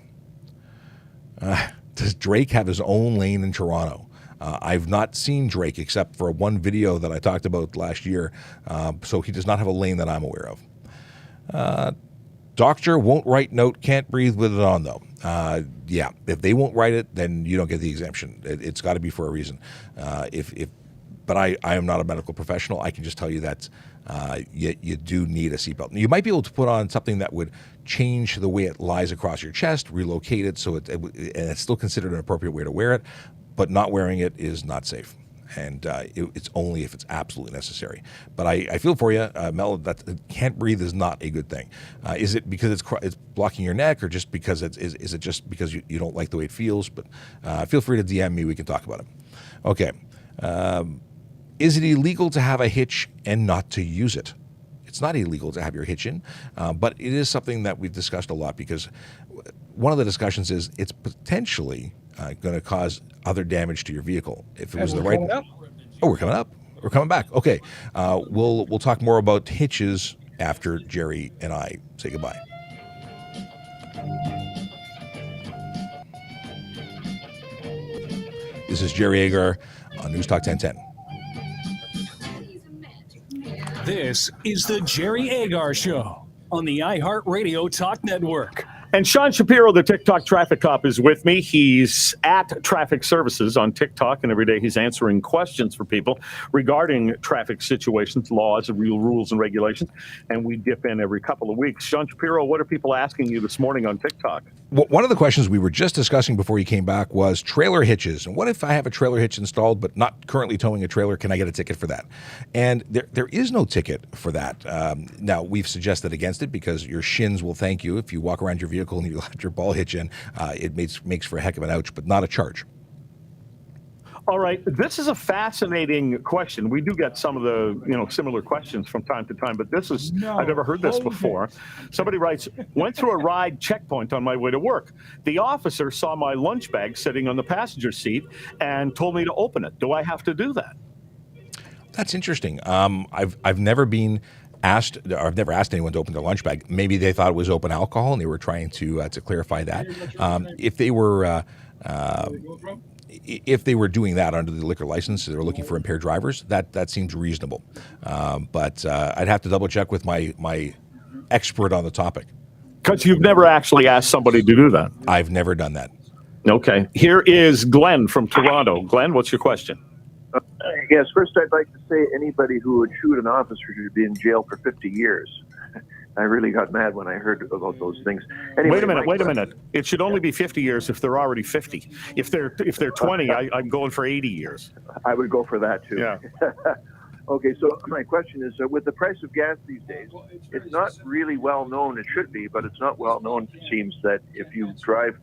Does Drake have his own lane in Toronto? I've not seen Drake except for one video that I talked about last year, so he does not have a lane that I'm aware of. Doctor won't write note, can't breathe with it on, though. Yeah, if they won't write it, then you don't get the exemption. It's got to be for a reason. But I am not a medical professional. I can just tell you that you do need a seatbelt. You might be able to put on something that would change the way it lies across your chest, relocate it, so it's still considered an appropriate way to wear it. but not wearing it is not safe. And it's only if it's absolutely necessary. But I feel for you, Mel. That can't breathe is not a good thing. Is it because it's blocking your neck, or just because is it just because you don't like the way it feels? But feel free to DM me. We can talk about it. Okay. Is it illegal to have a hitch and not to use it? It's not illegal to have your hitch in, but it is something that we've discussed a lot, because one of the discussions is it's potentially going to cause other damage to your vehicle if it was the right. Oh, we're coming up. We're coming back. Okay, we'll talk more about hitches after Jerry and I say goodbye. This is Jerry Agar on News Talk 1010. This is the Jerry Agar Show on the iHeartRadio Talk Network. And Sean Shapiro, the TikTok traffic cop, is with me. He's at Traffic Services on TikTok, and every day he's answering questions for people regarding traffic situations, laws, and real rules and regulations. And we dip in every couple of weeks. Sean Shapiro, what are people asking you this morning on TikTok? One of the questions we were just discussing before you came back was trailer hitches. And what if I have a trailer hitch installed but not currently towing a trailer? Can I get a ticket for that? And there is no ticket for that. Now, we've suggested against it because your shins will thank you if you walk around your vehicle and you let your ball hitch in. It makes for a heck of an ouch, but not a charge. All right, this is a fascinating question. We do get some of the similar questions from time to time, but this is I've never heard this before. Somebody writes, went through a ride checkpoint on my way to work. The officer saw my lunch bag sitting on the passenger seat and told me to open it. Do I have to do that? That's interesting. I've never been asked, or I've never asked anyone to open their lunch bag. Maybe they thought it was open alcohol and they were trying to clarify that. If they were doing that under the liquor license, they were looking for impaired drivers, that seems reasonable. But I'd have to double check with my expert on the topic. Because you've never actually asked somebody to do that. I've never done that. Okay. Here is Glenn from Toronto. Glenn, what's your question? Yes, first I'd like to say anybody who would shoot an officer should be in jail for 50 years. I really got mad when I heard about those things. Anyway, wait a minute. It should only be 50 years if they're already 50. If they're 20, I'm going for 80 years. I would go for that too. Yeah. Okay, so my question is, with the price of gas these days, it's not really well known. It should be, but it's not well known, it seems, that if you drive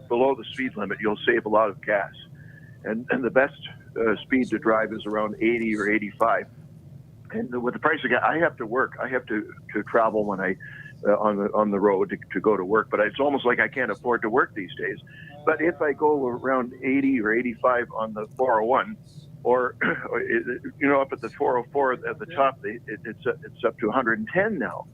below the speed limit, you'll save a lot of gas. And the best speed to drive is around 80 or 85. And with the price of gas, I have to work. I have to travel when I on the road to go to work. But it's almost like I can't afford to work these days. But if I go around 80 or 85 on the 401, or up at the 404 at the top, it's up to 110 now.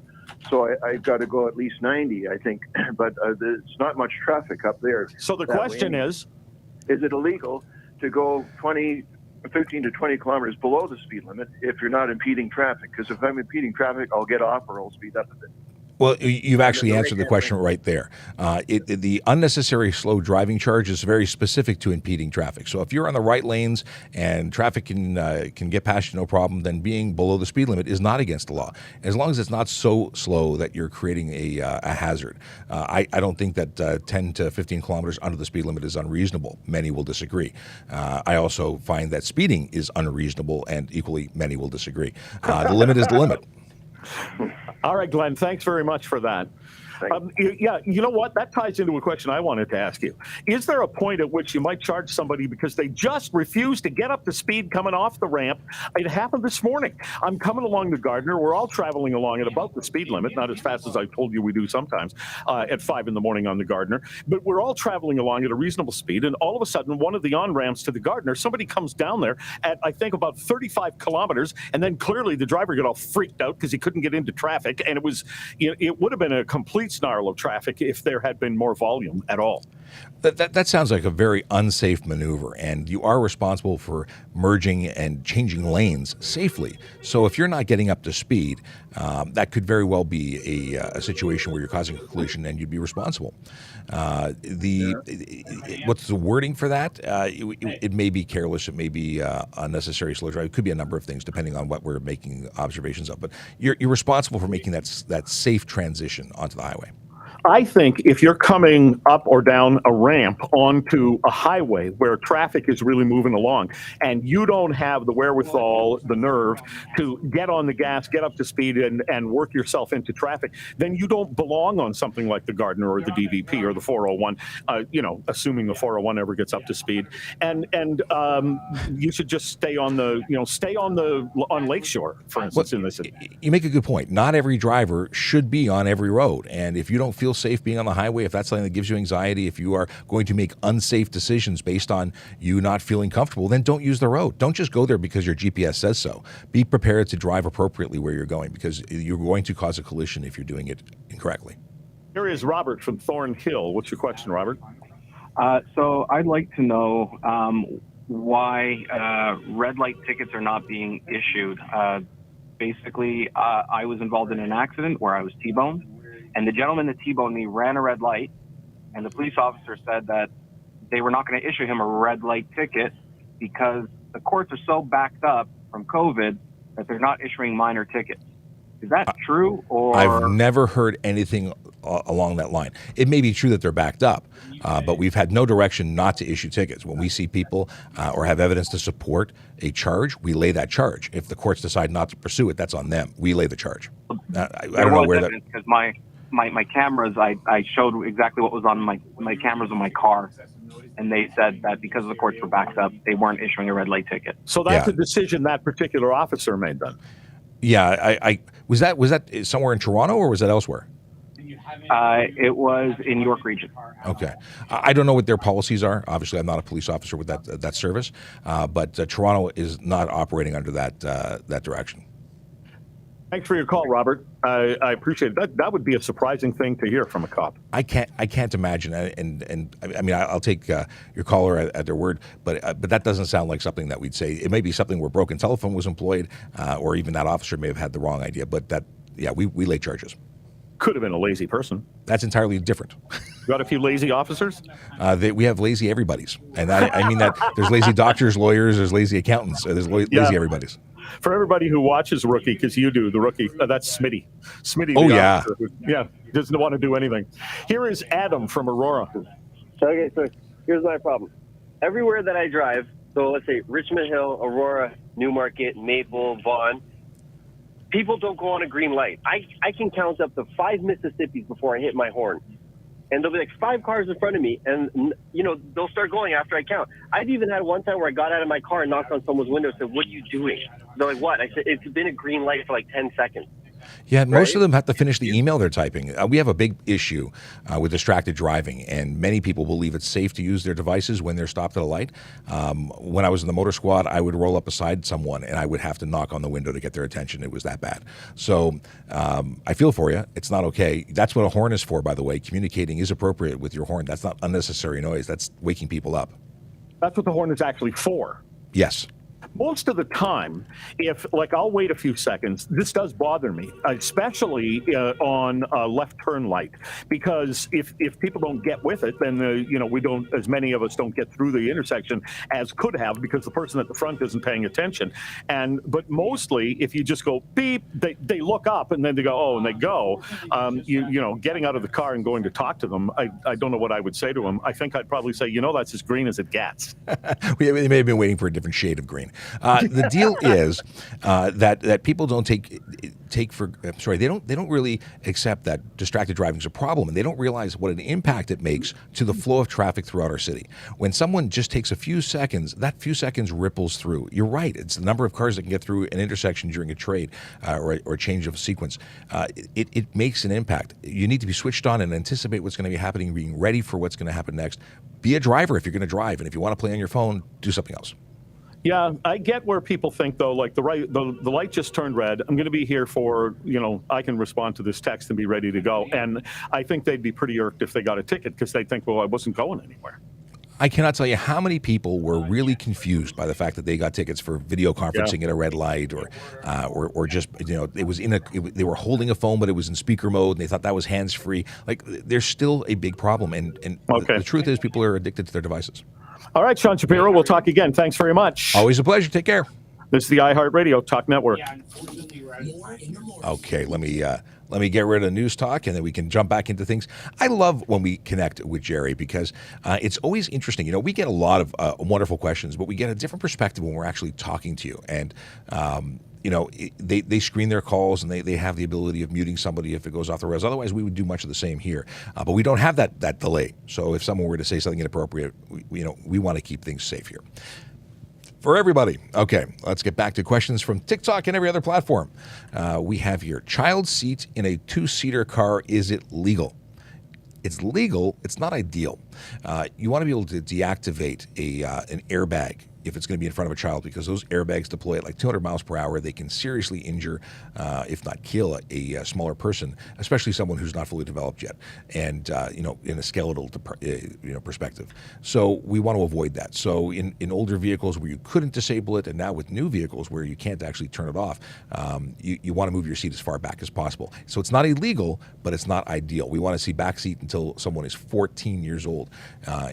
So I've got to go at least 90, I think. But there's not much traffic up there. So the question is it illegal to go 15 to 20 kilometers below the speed limit if you're not impeding traffic? Because if I'm impeding traffic, I'll get off or I'll speed up a bit. Well, you've actually answered the question right there. The unnecessary slow driving charge is very specific to impeding traffic. So if you're on the right lanes and traffic can get past you no problem, then being below the speed limit is not against the law, as long as it's not so slow that you're creating a hazard. I don't think that 10 to 15 kilometers under the speed limit is unreasonable. Many will disagree. I also find that speeding is unreasonable, and equally many will disagree. The limit is the limit. All right, Glenn, thanks very much for that. You know what? That ties into a question I wanted to ask you. Is there a point at which you might charge somebody because they just refuse to get up to speed coming off the ramp? It happened this morning. I'm coming along the Gardner. We're all traveling along at about the speed limit, not as fast as I told you we do sometimes at 5 in the morning on the Gardner. But we're all traveling along at a reasonable speed. And all of a sudden, one of the on-ramps to the Gardner, somebody comes down there at, I think, about 35 kilometers. And then clearly the driver got all freaked out because he couldn't get into traffic. And it would have been a complete snarl of traffic if there had been more volume at all. That sounds like a very unsafe maneuver, and you are responsible for merging and changing lanes safely. So if you're not getting up to speed, that could very well be a situation where you're causing a collision and you'd be responsible. What's the wording for that? It may be careless, it may be unnecessary slow drive. It could be a number of things depending on what we're making observations of. But you're responsible for making that safe transition onto the highway. I think if you're coming up or down a ramp onto a highway where traffic is really moving along and you don't have the wherewithal, the nerve to get on the gas, get up to speed and work yourself into traffic, then you don't belong on something like the Gardner or the DVP or the 401, assuming the 401 ever gets up to speed. And you should just stay on Lakeshore, for instance, in this. You make a good point. Not every driver should be on every road. And if you don't feel safe being on the highway, if that's something that gives you anxiety, if you are going to make unsafe decisions based on you not feeling comfortable, then don't use the road. Don't just go there because your GPS says so. Be prepared to drive appropriately where you're going, because you're going to cause a collision if you're doing it incorrectly. Here is Robert from Thornhill. What's your question, Robert? So I'd like to know why red light tickets are not being issued. Basically, I was involved in an accident where I was T-boned, and the gentleman that T-boned me ran a red light, and the police officer said that they were not going to issue him a red light ticket because the courts are so backed up from COVID that they're not issuing minor tickets. Is that true? Or I've never heard anything along that line. It may be true that they're backed up, but we've had no direction not to issue tickets. When we see people or have evidence to support a charge, we lay that charge. If the courts decide not to pursue it, that's on them. We lay the charge. I don't know where that. Because my cameras, I showed exactly what was on my cameras on my car, and they said that because the courts were backed up, they weren't issuing a red light ticket. So that's a decision that particular officer made then. Yeah, I was that somewhere in Toronto or was that elsewhere? It was in York Region. Okay, I don't know what their policies are. Obviously, I'm not a police officer with that service, but Toronto is not operating under that direction. Thanks for your call, Robert. I appreciate it. That would be a surprising thing to hear from a cop. I can't imagine, and I mean I'll take your caller at their word, but that doesn't sound like something that we'd say. It may be something where broken telephone was employed, or even that officer may have had the wrong idea. But we lay charges. Could have been a lazy person. That's entirely different. Got a few lazy officers? We have lazy everybody's, and I mean that there's lazy doctors, lawyers, there's lazy accountants, there's lazy everybody's. For everybody who watches Rookie, because you do, the Rookie, that's Smitty. Smitty, oh, yeah. Doesn't want to do anything. Here is Adam from Aurora. Okay, so here's my problem. Everywhere that I drive, so let's say Richmond Hill, Aurora, Newmarket, Maple, Vaughan, people don't go on a green light. I can count up to 5 Mississippis before I hit my horn. And there'll be like 5 cars in front of me, and they'll start going after I count. I've even had one time where I got out of my car and knocked on someone's window and said, "What are you doing?" They're like, "What?" I said, "It's been a green light for like 10 seconds." Yeah, most of them have to finish the email they're typing. We have a big issue with distracted driving, and many people believe it's safe to use their devices when they're stopped at a light. When I was in the motor squad, I would roll up beside someone, and I would have to knock on the window to get their attention. It was that bad. So I feel for you. It's not okay. That's what a horn is for, by the way. Communicating is appropriate with your horn. That's not unnecessary noise. That's waking people up. That's what the horn is actually for. Yes. Most of the time, I'll wait a few seconds, this does bother me, especially on a left turn light, because if people don't get with it, then we don't, as many of us don't get through the intersection as could have, because the person at the front isn't paying attention. But mostly, if you just go beep, they look up and then they go, oh, and they go. Getting out of the car and going to talk to them, I don't know what I would say to them. I think I'd probably say, that's as green as it gets. They may have been waiting for a different shade of green. The deal is that people don't they don't really accept that distracted driving is a problem, and they don't realize what an impact it makes to the flow of traffic throughout our city. When someone just takes a few seconds, that few seconds ripples through. You're right. It's the number of cars that can get through an intersection during a trade or a change of sequence. It makes an impact. You need to be switched on and anticipate what's going to be happening, being ready for what's going to happen next. Be a driver if you're going to drive, and if you want to play on your phone, do something else. Yeah, I get where people think, though, like the light just turned red. I'm going to be here for, I can respond to this text and be ready to go. And I think they'd be pretty irked if they got a ticket because they'd think, well, I wasn't going anywhere. I cannot tell you how many people were really confused by the fact that they got tickets for video conferencing at a red light, or just it was they were holding a phone but it was in speaker mode and they thought that was hands free. Like, there's still a big problem, and the truth is people are addicted to their devices. All right, Sean Shapiro, we'll talk again. Thanks very much. Always a pleasure. Take care. This is the iHeartRadio Talk Network. Okay, let me Let me get rid of news talk, and then we can jump back into things. I love when we connect with Jerry because it's always interesting. You know, we get a lot of wonderful questions, but we get a different perspective when we're actually talking to you. And you know, they screen their calls, and they have the ability of muting somebody if it goes off the rails. Otherwise, we would do much of the same here. But we don't have that delay. So if someone were to say something inappropriate, we want to keep things safe here. For everybody. Okay, let's get back to questions from TikTok and every other platform. We have here, child seat in a 2-seater car, is it legal? It's legal. It's not ideal. You want to be able to deactivate an airbag if it's going to be in front of a child, because those airbags deploy at like 200 miles per hour. They can seriously injure, if not kill, a smaller person, especially someone who's not fully developed yet, and in a skeletal perspective. So we want to avoid that. So in older vehicles where you couldn't disable it, and now with new vehicles where you can't actually turn it off, you want to move your seat as far back as possible. So it's not illegal, but it's not ideal. We want to see back seat until someone is 14 years old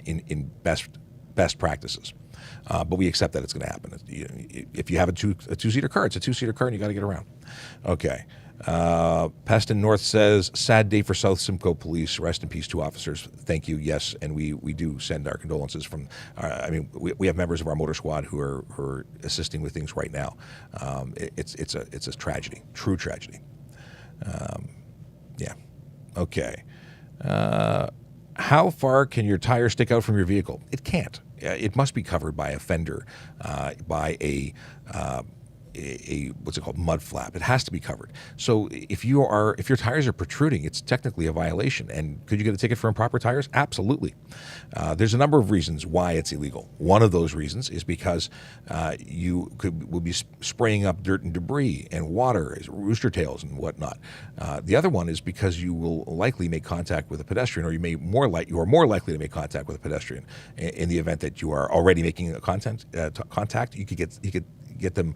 in best practices. But we accept that it's going to happen. If you have a two-seater car, it's a two-seater car, and you got to get around. Okay. Peston North says, sad day for South Simcoe Police. Rest in peace, 2 officers. Thank you. Yes, and we do send our condolences from. We have members of our motor squad who are assisting with things right now. It's a tragedy, true tragedy. Yeah. Okay. How far can your tire stick out from your vehicle? It can't. It must be covered by a fender, by a what's it called, mud flap. It has to be covered. So if your tires are protruding, it's technically a violation. And could you get a ticket for improper tires? Absolutely. There's a number of reasons why it's illegal. One of those reasons is because you will be spraying up dirt and debris and water, rooster tails and whatnot. The other one is because you will likely make contact with a pedestrian, or you are more likely to make contact with a pedestrian. In the event that you are already making a contact, you could get them,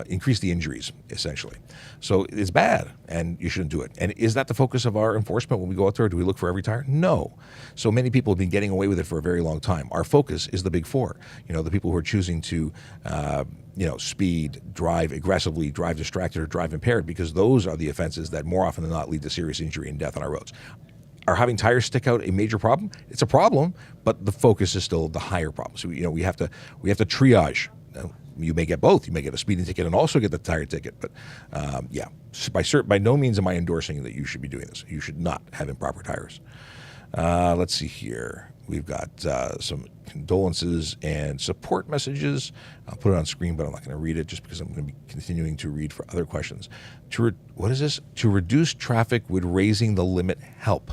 increase the injuries, essentially. So it's bad, and you shouldn't do it. And is that the focus of our enforcement when we go out there? Do we look for every tire? No. So many people have been getting away with it for a very long time. Our focus is the big 4. The people who are choosing to, speed, drive aggressively, drive distracted, or drive impaired, because those are the offenses that more often than not lead to serious injury and death on our roads. Are having tires stick out a major problem? It's a problem, but the focus is still the higher problem. So we have to triage. You may get both. You may get a speeding ticket and also get the tire ticket. But by no means am I endorsing that you should be doing this. You should not have improper tires. Let's see here. We've got some condolences and support messages. I'll put it on screen, but I'm not going to read it just because I'm going to be continuing to read for other questions. What is this? To reduce traffic, would raising the limit help?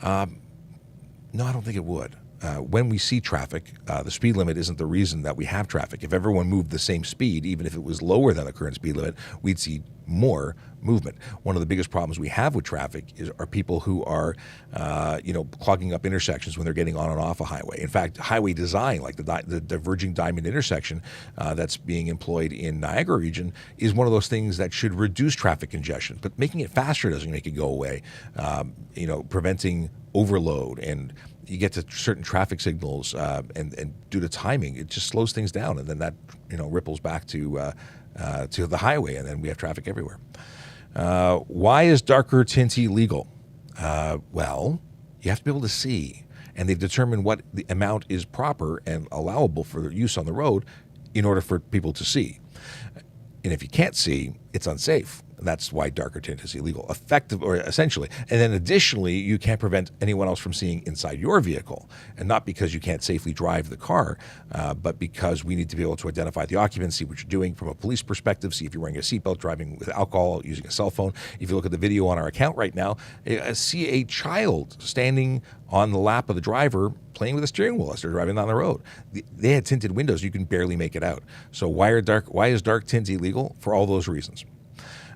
No, I don't think it would. When we see traffic, the speed limit isn't the reason that we have traffic. If everyone moved the same speed, even if it was lower than the current speed limit, we'd see more movement. One of the biggest problems we have with traffic are people who are, clogging up intersections when they're getting on and off a highway. In fact, highway design, like the diverging diamond intersection that's being employed in Niagara region, is one of those things that should reduce traffic congestion. But making it faster doesn't make it go away. Preventing overload, and you get to certain traffic signals, and due to timing, it just slows things down, and then that ripples back to the highway, and then we have traffic everywhere. Why is darker tint illegal? Well, you have to be able to see, and they've determined what the amount is proper and allowable for use on the road in order for people to see. And if you can't see, it's unsafe. That's why darker tint is illegal, essentially. And then additionally, you can't prevent anyone else from seeing inside your vehicle. And not because you can't safely drive the car, but because we need to be able to identify the occupants, see what you're doing from a police perspective, see if you're wearing a seatbelt, driving with alcohol, using a cell phone. If you look at the video on our account right now, see a child standing on the lap of the driver playing with a steering wheel as they're driving down the road. They had tinted windows. You can barely make it out. So why is dark tint illegal? For all those reasons.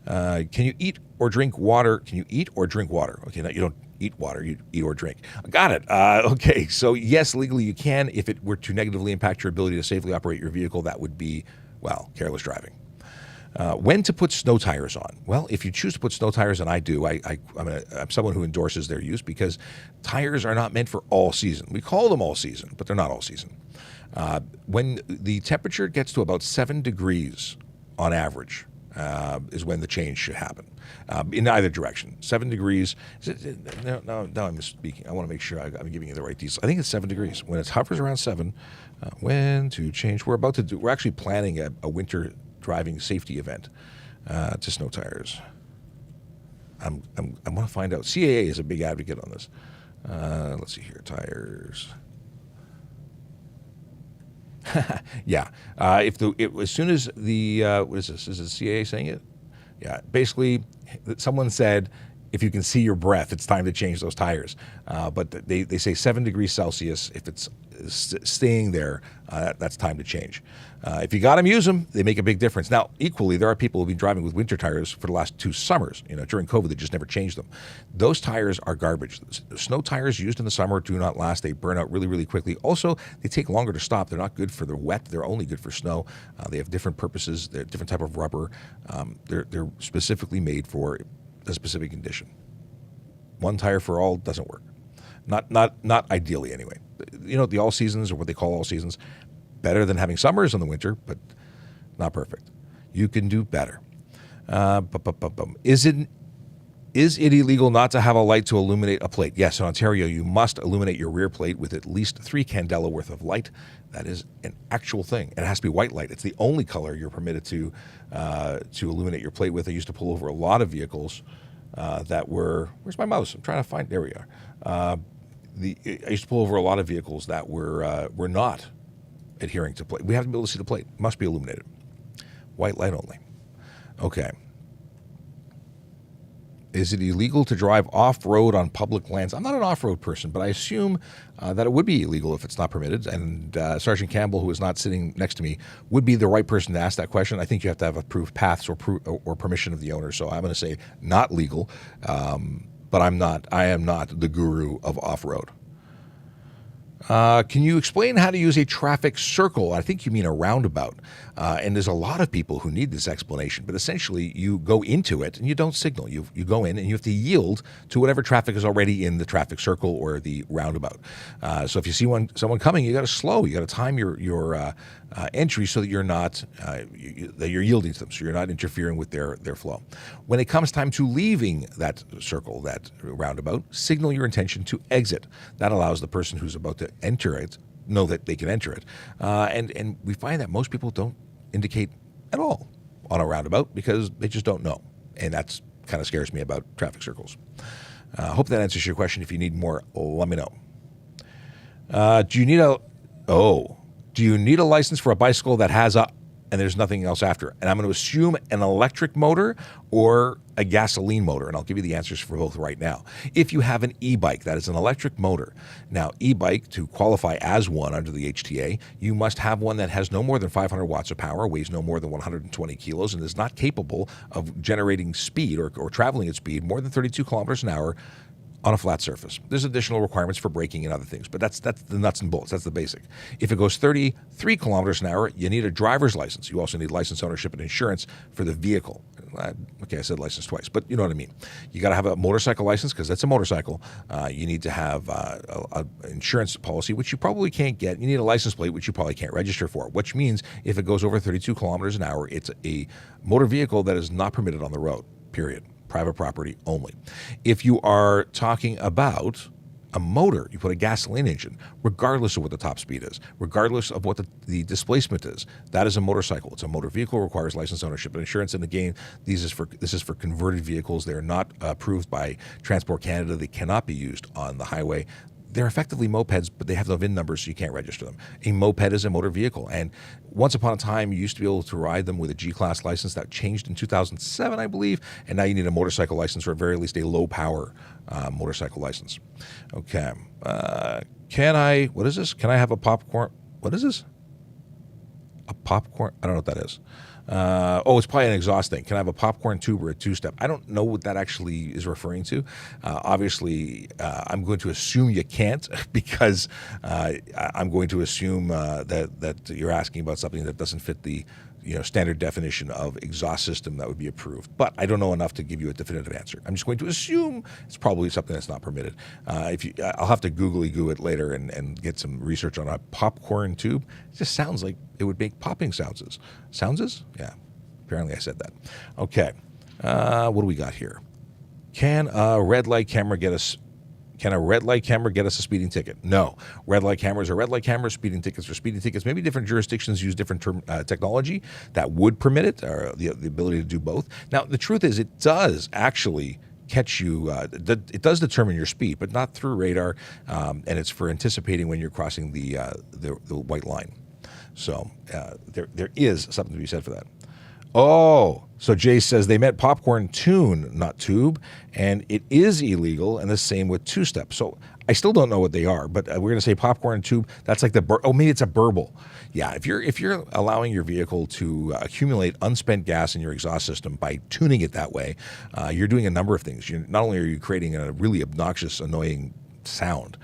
Can you eat or drink water? Can you eat or drink water? Okay, no, you don't eat water, you eat or drink. Got it. Okay, so yes, legally you can. If it were to negatively impact your ability to safely operate your vehicle, that would be, careless driving. When to put snow tires on? Well, if you choose to put snow tires, and I do, I'm someone who endorses their use, because tires are not meant for all season. We call them all season, but they're not all season. When the temperature gets to about 7 degrees on average, is when the change should happen, in either direction. 7 degrees. No, I'm misspeaking. I want to make sure I'm giving you the right details. I think it's 7 degrees. When it hovers around 7, when to change. We're actually planning a winter driving safety event to snow tires. I want to find out. CAA is a big advocate on this. Let's see here. Tires. Yeah. As soon as the what is this? Is it CAA saying it? Yeah. Basically, someone said if you can see your breath, it's time to change those tires. But they say 7 degrees Celsius. If it's staying there, that's time to change. If you got them, use them. They make a big difference. Now, equally, there are people who've been driving with winter tires for the last 2 summers. During COVID, they just never changed them. Those tires are garbage. Snow tires used in the summer do not last. They burn out really, really quickly. Also, they take longer to stop. They're not good for the wet. They're only good for snow. They have different purposes. They're a different type of rubber. They're specifically made for a specific condition. One tire for all doesn't work. Not ideally anyway. The all seasons, or what they call all seasons, better than having summers in the winter, but not perfect. You can do better. Is it illegal not to have a light to illuminate a plate? Yes, in Ontario, you must illuminate your rear plate with at least 3 candela worth of light. That is an actual thing. And it has to be white light. It's the only color you're permitted to illuminate your plate with. I used to pull over a lot of vehicles that were. Where's my mouse? I'm trying to find. There we are. I used to pull over a lot of vehicles that were not adhering to plate. We have to be able to see the plate. It must be illuminated. White light only. Okay. Is it illegal to drive off-road on public lands? I'm not an off-road person, but I assume that it would be illegal if it's not permitted. And Sergeant Campbell, who is not sitting next to me, would be the right person to ask that question. I think you have to have approved paths or permission of the owner. So I'm going to say not legal, but I am not the guru of off-road. Can you explain how to use a traffic circle? I think you mean a roundabout. And there's a lot of people who need this explanation. But essentially, you go into it and you don't signal. You go in and you have to yield to whatever traffic is already in the traffic circle or the roundabout. So if you see someone coming, you got to slow. You got to time your entry so that you're not that you're yielding to them, so you're not interfering with their flow. When it comes time to leaving that circle, that roundabout, signal your intention to exit. That allows the person who's about to enter it know that they can enter it. And we find that most people don't indicate at all on a roundabout because they just don't know. And that's kind of scares me about traffic circles. Hope that answers your question. If you need more, let me know. Do you need a license for a bicycle that has and there's nothing else after? And I'm going to assume an electric motor or a gasoline motor, and I'll give you the answers for both right now. If you have an e-bike, that is an electric motor. Now, e-bike, to qualify as one under the HTA, you must have one that has no more than 500 watts of power, weighs no more than 120 kilos, and is not capable of generating speed or traveling at speed more than 32 kilometers an hour on a flat surface. There's additional requirements for braking and other things, but that's the nuts and bolts. That's the basic. If it goes 33 kilometers an hour, you need a driver's license. You also need license, ownership, and insurance for the vehicle. Okay, I said license twice, but you know what I mean. You got to have a motorcycle license because that's a motorcycle. You need to have an insurance policy, which you probably can't get. You need a license plate, which you probably can't register for, which means if it goes over 32 kilometers an hour, it's a motor vehicle that is not permitted on the road, period. Private property only. If you are talking about a motor, you put a gasoline engine, regardless of what the top speed is, regardless of what the displacement is, that is a motorcycle. It's a motor vehicle, requires license, ownership, and insurance. And again, this is for converted vehicles. They are not approved by Transport Canada. They cannot be used on the highway. They're effectively mopeds, but they have no VIN numbers, so you can't register them. A moped is a motor vehicle, and once upon a time, you used to be able to ride them with a G-Class license. That changed in 2007, I believe, and now you need a motorcycle license, or at very least a low-power motorcycle license. Okay. What is this? Can I have a popcorn? What is this? A popcorn? I don't know what that is. It's probably an exhaust thing. Can I have a popcorn tube or a two-step? I don't know what that actually is referring to. Obviously, I'm going to assume you can't because I'm going to assume that you're asking about something that doesn't fit the standard definition of exhaust system that would be approved. But I don't know enough to give you a definitive answer. I'm just going to assume it's probably something that's not permitted. I'll have to googly-goo it later and get some research on a popcorn tube. It just sounds like it would make popping sounds. Soundses? Yeah. Apparently I said that. Okay. What do we got here? Can a red light camera get us a speeding ticket? No. Red light cameras are red light cameras. Speeding tickets are speeding tickets. Maybe different jurisdictions use different technology that would permit it, or the ability to do both. Now, the truth is, it does actually catch you. It does determine your speed, but not through radar, and it's for anticipating when you're crossing the white line. So there is something to be said for that. Oh, so Jay says they meant popcorn tune, not tube, and it is illegal, and the same with two-step. So I still don't know what they are, but we're going to say popcorn and tube. That's like maybe it's a burble. Yeah, if you're allowing your vehicle to accumulate unspent gas in your exhaust system by tuning it that way, you're doing a number of things. Not only are you creating a really obnoxious, annoying sound,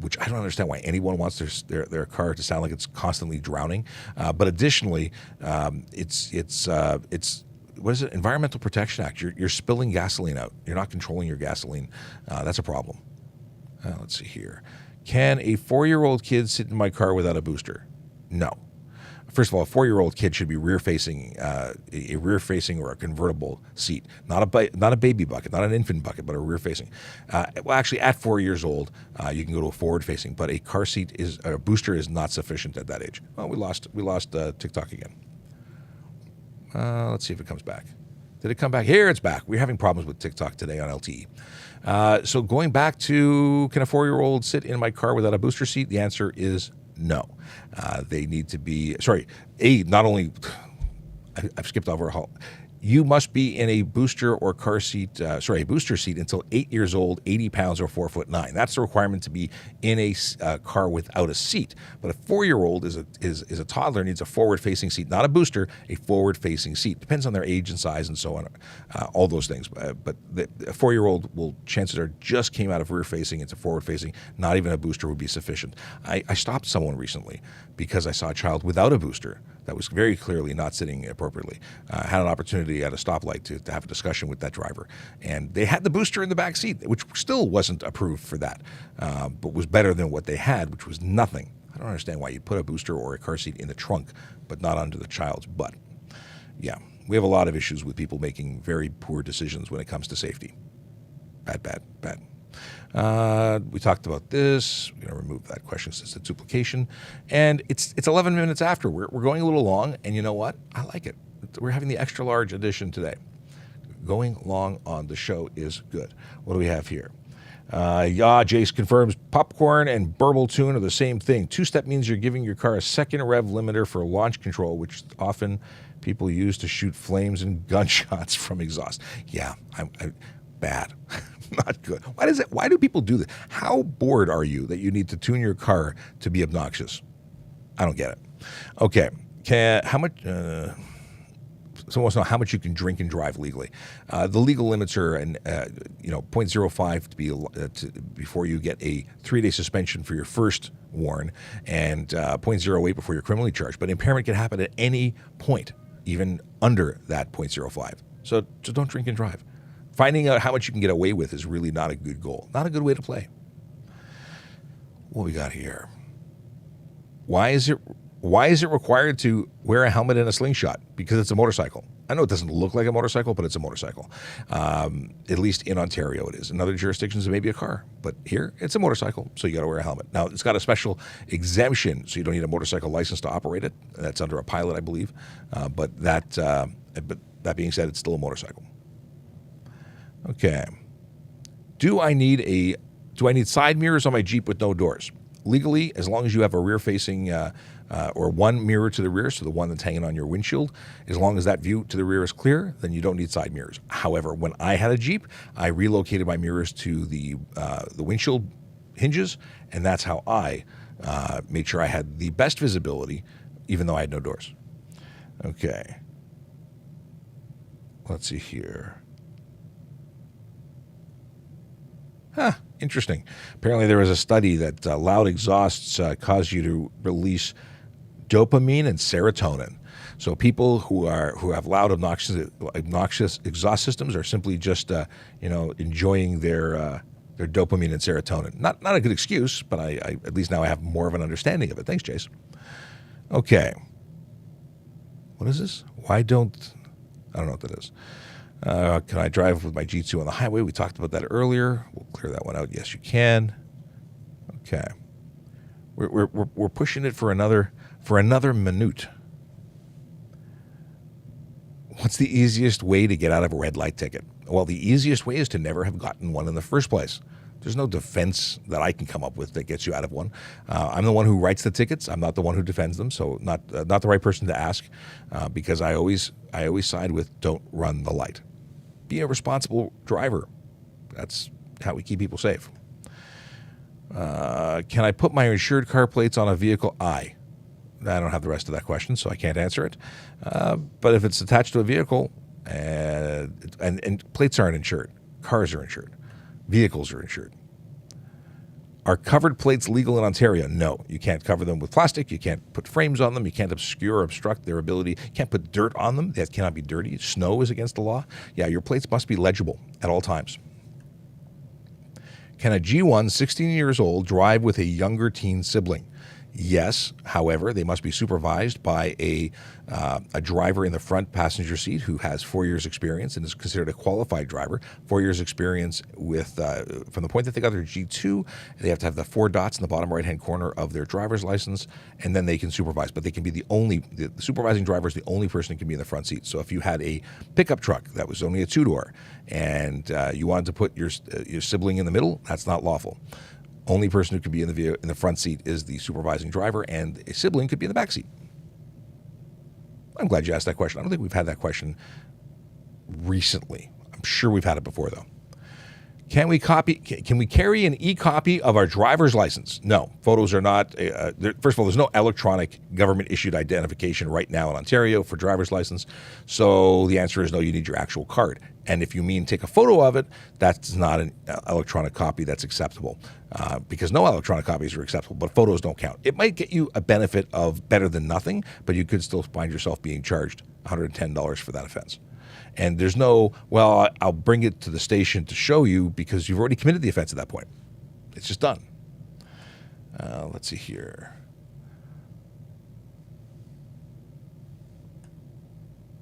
which I don't understand why anyone wants their car to sound like it's constantly drowning. But additionally, it's what is it? Environmental Protection Act. You're spilling gasoline out. You're not controlling your gasoline. That's a problem. Let's see here. Can a 4-year-old kid sit in my car without a booster? No. First of all, a 4-year-old kid should be rear-facing, a rear-facing or a convertible seat, not a baby bucket, not an infant bucket, but a rear-facing. Well, actually, at 4 years old, you can go to a forward-facing, but a booster is not sufficient at that age. Well, we lost TikTok again. Let's see if it comes back. Did it come back? Here, it's back. We're having problems with TikTok today on LTE. So going back to, can a 4-year-old sit in my car without a booster seat? The answer is no. They need to be, not only, I've skipped over a whole, you must be in a booster or car seat, a booster seat until 8 years old, 80 pounds, or 4'9". That's the requirement to be in a car without a seat. But a 4-year-old is a toddler, needs a forward-facing seat, not a booster, a forward-facing seat. Depends on their age and size and so on, all those things. But a 4-year-old chances are just came out of rear-facing into forward-facing. Not even a booster would be sufficient. I stopped someone recently because I saw a child without a booster that was very clearly not sitting appropriately. Had an opportunity at a stoplight to have a discussion with that driver. And they had the booster in the back seat, which still wasn't approved for that, but was better than what they had, which was nothing. I don't understand why you'd put a booster or a car seat in the trunk, but not under the child's butt. Yeah, we have a lot of issues with people making very poor decisions when it comes to safety. Bad. We talked about this. We're going to remove that question since it's duplication. And it's 11 minutes after. We're going a little long, and you know what? I like it. We're having the extra large edition today. Going long on the show is good. What do we have here? Jace confirms popcorn and burble tune are the same thing. Two-step means you're giving your car a second rev limiter for launch control, which often people use to shoot flames and gunshots from exhaust. Yeah, I'm bad. Not good. Why do people do this? How bored are you that you need to tune your car to be obnoxious? I don't get it. Okay. How much? Someone wants to know how much you can drink and drive legally. The legal limits are 0.05 to be before you get a 3-day suspension for your first warn, and 0.08 before you're criminally charged. But impairment can happen at any point, even under that 0.05. So don't drink and drive. Finding out how much you can get away with is really not a good goal. Not a good way to play. What we got here? Why is it required to wear a helmet and a slingshot? Because it's a motorcycle. I know it doesn't look like a motorcycle, but it's a motorcycle. At least in Ontario it is. In other jurisdictions it may be a car, but here it's a motorcycle, so you got to wear a helmet. Now it's got a special exemption, so you don't need a motorcycle license to operate it. That's under a pilot, I believe. But that being said, it's still a motorcycle. Okay. Do I need side mirrors on my Jeep with no doors? Legally, as long as you have a rear-facing or one mirror to the rear, so the one that's hanging on your windshield, as long as that view to the rear is clear, then you don't need side mirrors. However, when I had a Jeep, I relocated my mirrors to the windshield hinges, and that's how I made sure I had the best visibility, even though I had no doors. Okay. Let's see here. Interesting. Apparently there was a study that loud exhausts cause you to release dopamine and serotonin. So people who have loud, obnoxious exhaust systems are simply just enjoying their dopamine and serotonin. Not a good excuse, but I at least now I have more of an understanding of it. Thanks, Chase. Okay. What is this? Why don't... I don't know what that is. Can I drive with my G2 on the highway? We talked about that earlier. We'll clear that one out. Yes, you can. Okay. We're pushing it for another minute. What's the easiest way to get out of a red light ticket? Well, the easiest way is to never have gotten one in the first place. There's no defense that I can come up with that gets you out of one. I'm the one who writes the tickets. I'm not the one who defends them, so not the right person to ask, because I always side with don't run the light. Be a responsible driver. That's how we keep people safe. Can I put my insured car plates on a vehicle? I don't have the rest of that question, so I can't answer it. But if it's attached to a vehicle and plates aren't insured, cars are insured, vehicles are insured. Are covered plates legal in Ontario? No. You can't cover them with plastic. You can't put frames on them. You can't obscure or obstruct their ability. You can't put dirt on them. That cannot be dirty. Snow is against the law. Yeah, your plates must be legible at all times. Can a G1, 16 years old, drive with a younger teen sibling? Yes. However, they must be supervised by a driver in the front passenger seat who has 4 years experience and is considered a qualified driver. 4 years experience with from the point that they got their G2, they have to have the 4 dots in the bottom right-hand corner of their driver's license, and then they can supervise. But they can be the supervising driver is the only person who can be in the front seat. So if you had a pickup truck that was only a 2-door and you wanted to put your sibling in the middle, that's not lawful. Only person who could be in the front seat is the supervising driver, and a sibling could be in the back seat. I'm glad you asked that question. I don't think we've had that question recently. I'm sure we've had it before, though. Can we carry an e-copy of our driver's license? No. Photos are not. First of all, there's no electronic government-issued identification right now in Ontario for driver's license. So the answer is no, you need your actual card. And if you mean take a photo of it, that's not an electronic copy that's acceptable, because no electronic copies are acceptable, but photos don't count. It might get you a benefit of better than nothing, but you could still find yourself being charged $110 for that offense. And there's no, well, I'll bring it to the station to show you, because you've already committed the offense at that point. It's just done. Let's see here.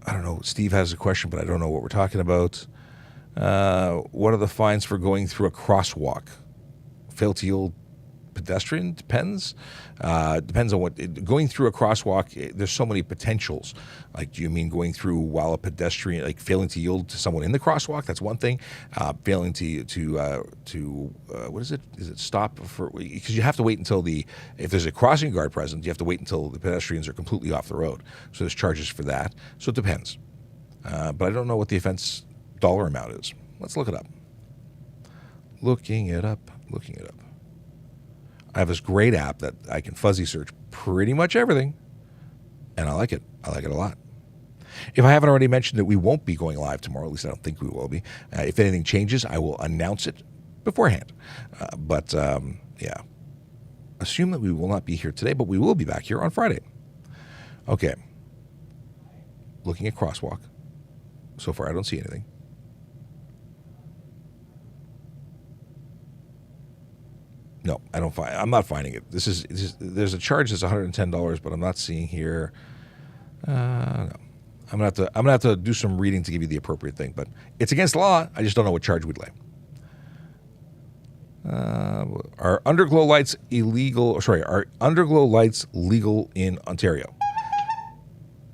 I don't know. Steve has a question, but I don't know what we're talking about. What are the fines for going through a crosswalk? Fail to yield pedestrian? Depends. Depends on what. Going through a crosswalk, there's so many potentials. Like, do you mean going through while a pedestrian, like failing to yield to someone in the crosswalk? That's one thing. Failing to what is it? Is it stop for? Because you have to wait until if there's a crossing guard present, you have to wait until the pedestrians are completely off the road. So there's charges for that. So it depends. But I don't know what the offense dollar amount is. Let's look it up. Looking it up. I have this great app that I can fuzzy search pretty much everything, and I like it. I like it a lot. If I haven't already mentioned that we won't be going live tomorrow, at least I don't think we will be. If anything changes, I will announce it beforehand. But assume that we will not be here today, but we will be back here on Friday. Okay. Looking at crosswalk. So far, I don't see anything. No, I don't find. I'm not finding it. There's a charge that's $110, but I'm not seeing here. No. I'm gonna have to do some reading to give you the appropriate thing, but it's against the law. I just don't know what charge we'd lay. Are underglow lights illegal? Are underglow lights legal in Ontario?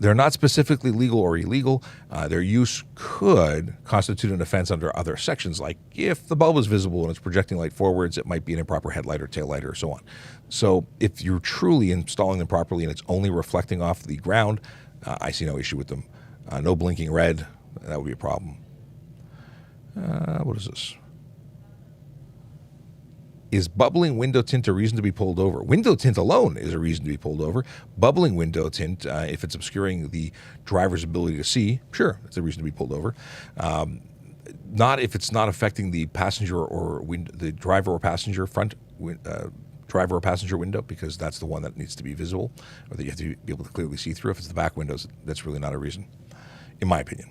They're not specifically legal or illegal. Their use could constitute an offense under other sections, like if the bulb is visible and it's projecting light forwards, it might be an improper headlight or tail light or so on. So if you're truly installing them properly and it's only reflecting off the ground, I see no issue with them. No blinking red, that would be a problem. What is this? Is bubbling window tint a reason to be pulled over? Window tint alone is a reason to be pulled over. Bubbling window tint, if it's obscuring the driver's ability to see, sure, it's a reason to be pulled over. Not if it's not affecting the passenger or the driver or passenger front driver or passenger window, because that's the one that needs to be visible, or that you have to be able to clearly see through. If it's the back windows, that's really not a reason, in my opinion.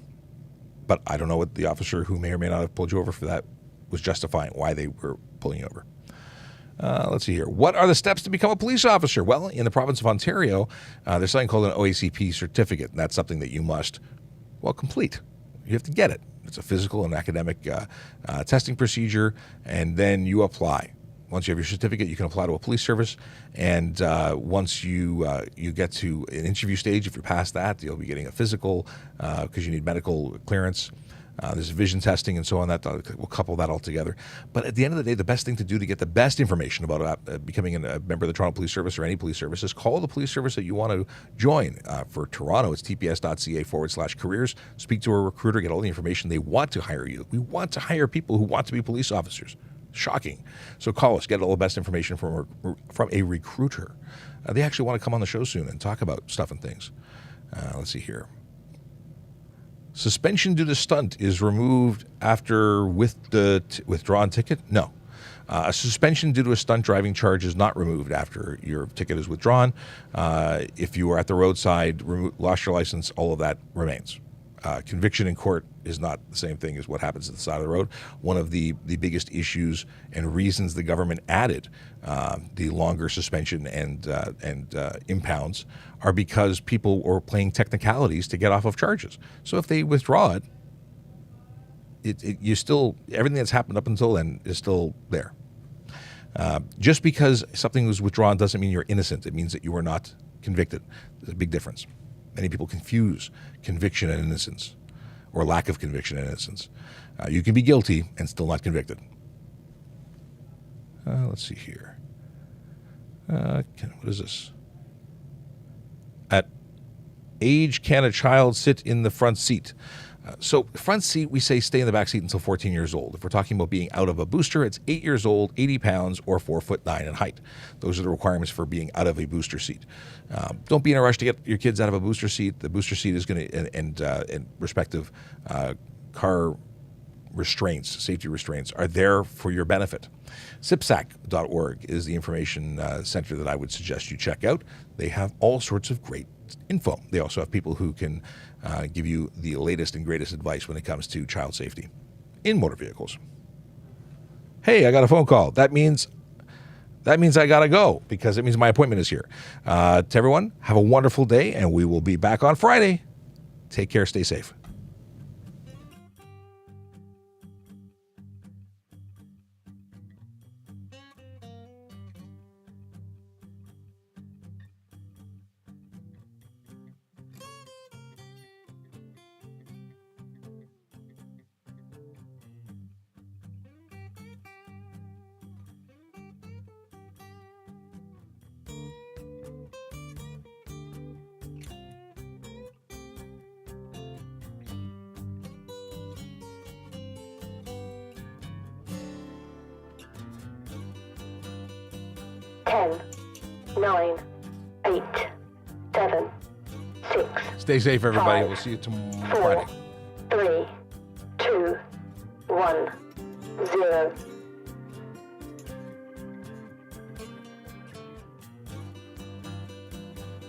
But I don't know what the officer who may or may not have pulled you over for that was justifying why they were pulling you over. Let's see here. What are the steps to become a police officer? Well, in the province of Ontario, there's something called an OACP certificate, and that's something that you must, complete. You have to get it. It's a physical and academic testing procedure, and then you apply. Once you have your certificate, you can apply to a police service, and once you get to an interview stage, if you're past that, you'll be getting a physical because you need medical clearance. There's vision testing and so on. That we'll couple that all together. But at the end of the day, the best thing to do to get the best information about becoming a member of the Toronto Police Service or any police service is call the police service that you want to join. For Toronto, it's tps.ca/careers. Speak to a recruiter, get all the information. They want to hire you. We want to hire people who want to be police officers. Shocking. So call us, get all the best information from a recruiter. They actually want to come on the show soon and talk about stuff and things. Let's see here. Suspension due to stunt is removed after withdrawn ticket? No. A suspension due to a stunt driving charge is not removed after your ticket is withdrawn. If you were at the roadside, lost your license, all of that remains. Conviction in court is not the same thing as what happens at the side of the road. One of the biggest issues and reasons the government added the longer suspension and impounds are because people were playing technicalities to get off of charges. So if they withdraw it, you still, everything that's happened up until then is still there. Just because something was withdrawn doesn't mean you're innocent. It means that you were not convicted. There's a big difference. Many people confuse conviction and innocence, or lack of conviction and innocence. You can be guilty and still not convicted. Let's see here. What is this? At age, can a child sit in the front seat? So front seat, we say stay in the back seat until 14 years old. If we're talking about being out of a booster, it's 8 years old, 80 pounds, or 4'9" in height. Those are the requirements for being out of a booster seat. Don't be in a rush to get your kids out of a booster seat. The booster seat is going to, and respective car restraints, safety restraints, are there for your benefit. SIPSAC.org is the information center that I would suggest you check out. They have all sorts of great info. They also have people who can give you the latest and greatest advice when it comes to child safety in motor vehicles. Hey, I got a phone call. That means I gotta go because it means my appointment is here. To everyone, have a wonderful day, and we will be back on Friday. Take care. Stay safe. Stay safe, everybody. We'll see you tomorrow Friday.